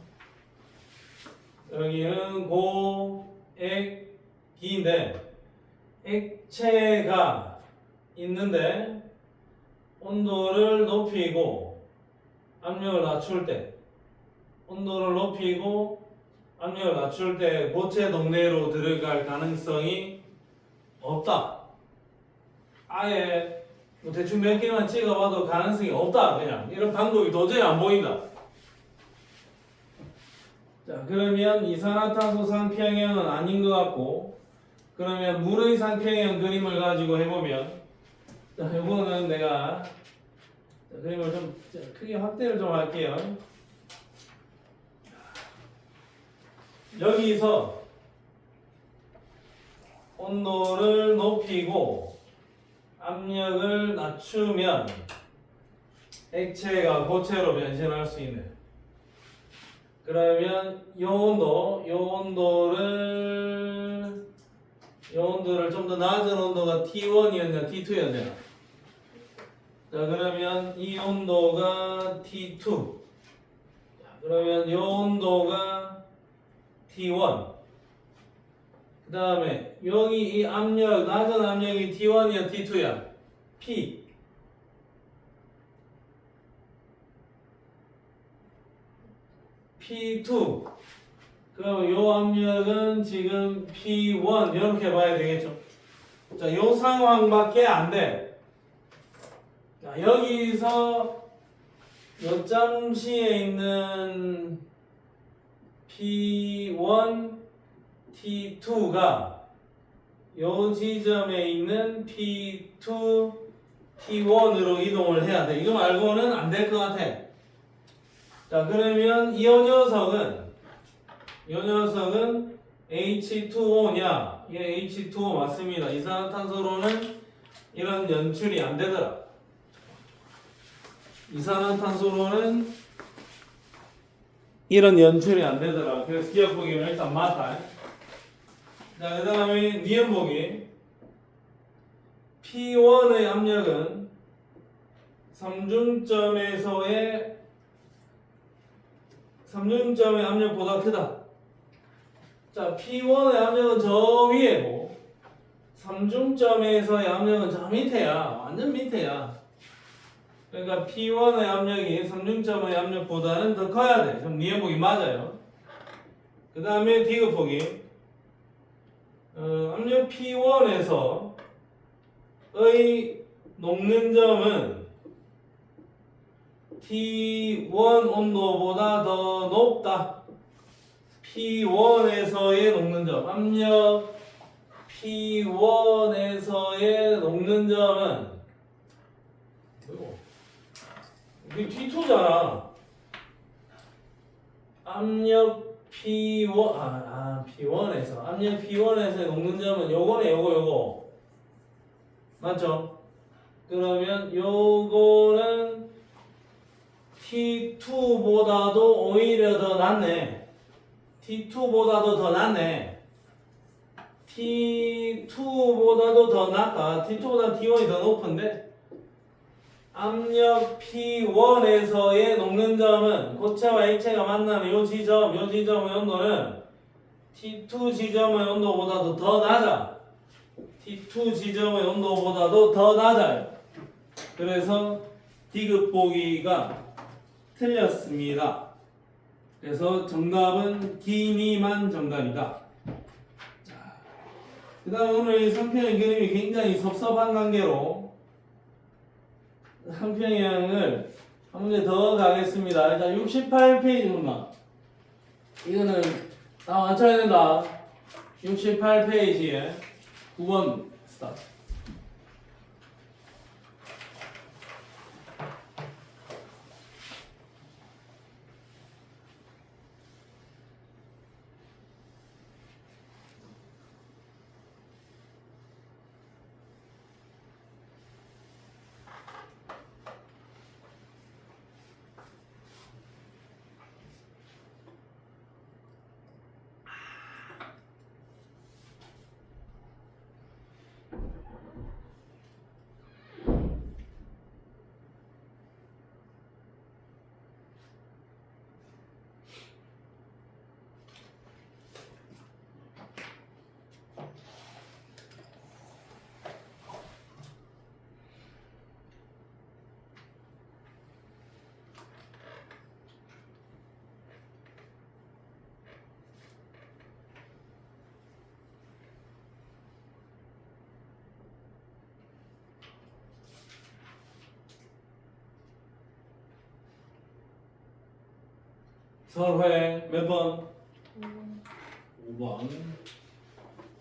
여기는 고액기인데 액체가 있는데 온도를 높이고 압력을 낮출 때 온도를 높이고 압력을 낮출 때 고체 동내로 들어갈 가능성이 없다. 아예 뭐 대충 몇 개만 찍어봐도 가능성이 없다. 그냥 이런 방법이 도저히 안 보인다. 자, 그러면 이산화탄소 상평형은 아닌 것 같고, 그러면 물의 상평형 그림을 가지고 해보면, 자, 이거는 내가 그림을 좀 크게 확대를 좀 할게요. 여기서 온도를 높이고 압력을 낮추면 액체가 고체로 변신할 수 있는. 그러면 이 온도를 좀 더 낮은 온도가 T1이었냐 T2였냐. 자, 그러면 이 온도가 T2. 그러면 이 온도가 T1. 그 다음에 여기 이 압력, 낮은 압력이 T1이야 T2야? P. P2. 그럼 이 압력은 지금 P1 이렇게 봐야 되겠죠? 자, 이 상황밖에 안 돼. 자, 여기서 요 잠시에 있는 P1, T2가 요 지점에 있는 P2, T1으로 이동을 해야 돼. 이거 말고는 안 될 것 같아. 자, 그러면 이 녀석은 H2O냐? 이게 H2O 맞습니다. 이산화탄소로는 이런 연출이 안 되더라. 이산화탄소로는 이런 연출이 안 되더라. 그래서 기억 보기는 일단 맞다. 자, 그 다음에 니은 보기. P1의 압력은 삼중점의 압력보다 크다. 자, P1의 압력은 저 위에고 삼중점에서의 압력은 저 밑에야. 완전 밑에야. 그러니까 P1의 압력이 삼중점의 압력보다는 더 커야 돼. 그럼 니은 보기 맞아요. 그 다음에 디귿 보기. 압력 P1에서의 녹는 점은 T1 온도보다 더 높다. P1에서의 녹는 점. 압력 P1에서의 녹는 점은 이게 T2잖아. 압력 P1 P1에서 압력 P1에서의 녹는 점은 요거네. 요거 맞죠? 그러면 요거는 T2보다도 오히려 더 낫네. T2보다도 더 낫네. T2보다도 더 낫다. T2보다 T1이 더 높은데 압력 P1에서의 녹는 점은 고체와 액체가 만나는 요 지점의 온도는 T2 지점의 온도보다도 더 낮아. T2 지점의 온도보다도 더 낮아요. 그래서 디귿 보기가 틀렸습니다. 그래서 정답은 기니만 정답이다. 그 다음 오늘 상평형 그림이 굉장히 섭섭한 관계로 상평형을 한 문제 더 가겠습니다. 일단 68페이지만 이거는 다 맞춰야 된다. 68페이지에 9번 스타트. 설회 몇 번? 5번.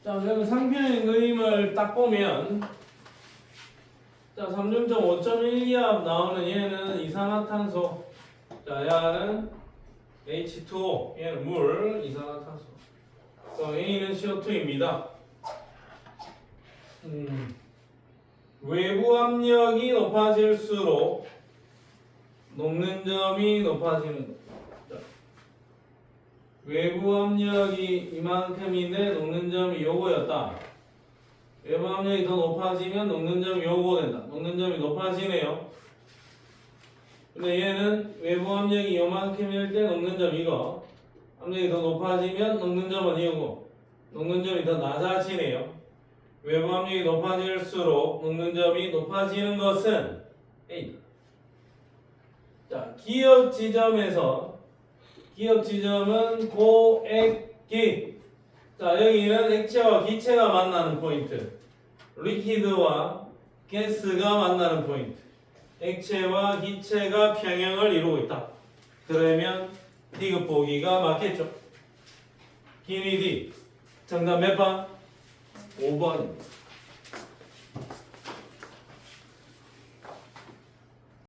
자, 그럼 상평행 그림을 딱 보면 자, 3.5.1기압 나오는 얘는 이산화탄소. 자, 얘는 H2O. 얘는 물, 이산화탄소. A는 CO2입니다. 외부 압력이 높아질수록 녹는 점이 높아지는 겁니다. 외부 압력이 이만큼인데 녹는 점이 요거였다. 외부 압력이 더 높아지면 녹는 점이 요거 된다. 녹는 점이 높아지네요. 근데 얘는 외부 압력이 요만큼일 때 녹는 점 이거. 압력이 더 높아지면 녹는 점은 이거고. 녹는 점이 더 낮아지네요. 외부 압력이 높아질수록 녹는 점이 높아지는 것은 A. 자, 기역 지점은 고액기. 자, 여기는 액체와 기체가 만나는 포인트. 리퀴드와 가스가 만나는 포인트. 액체와 기체가 평형을 이루고 있다. 그러면 D급 보기가 맞겠죠? 기니 D. 정답 몇 번? 5번입니다.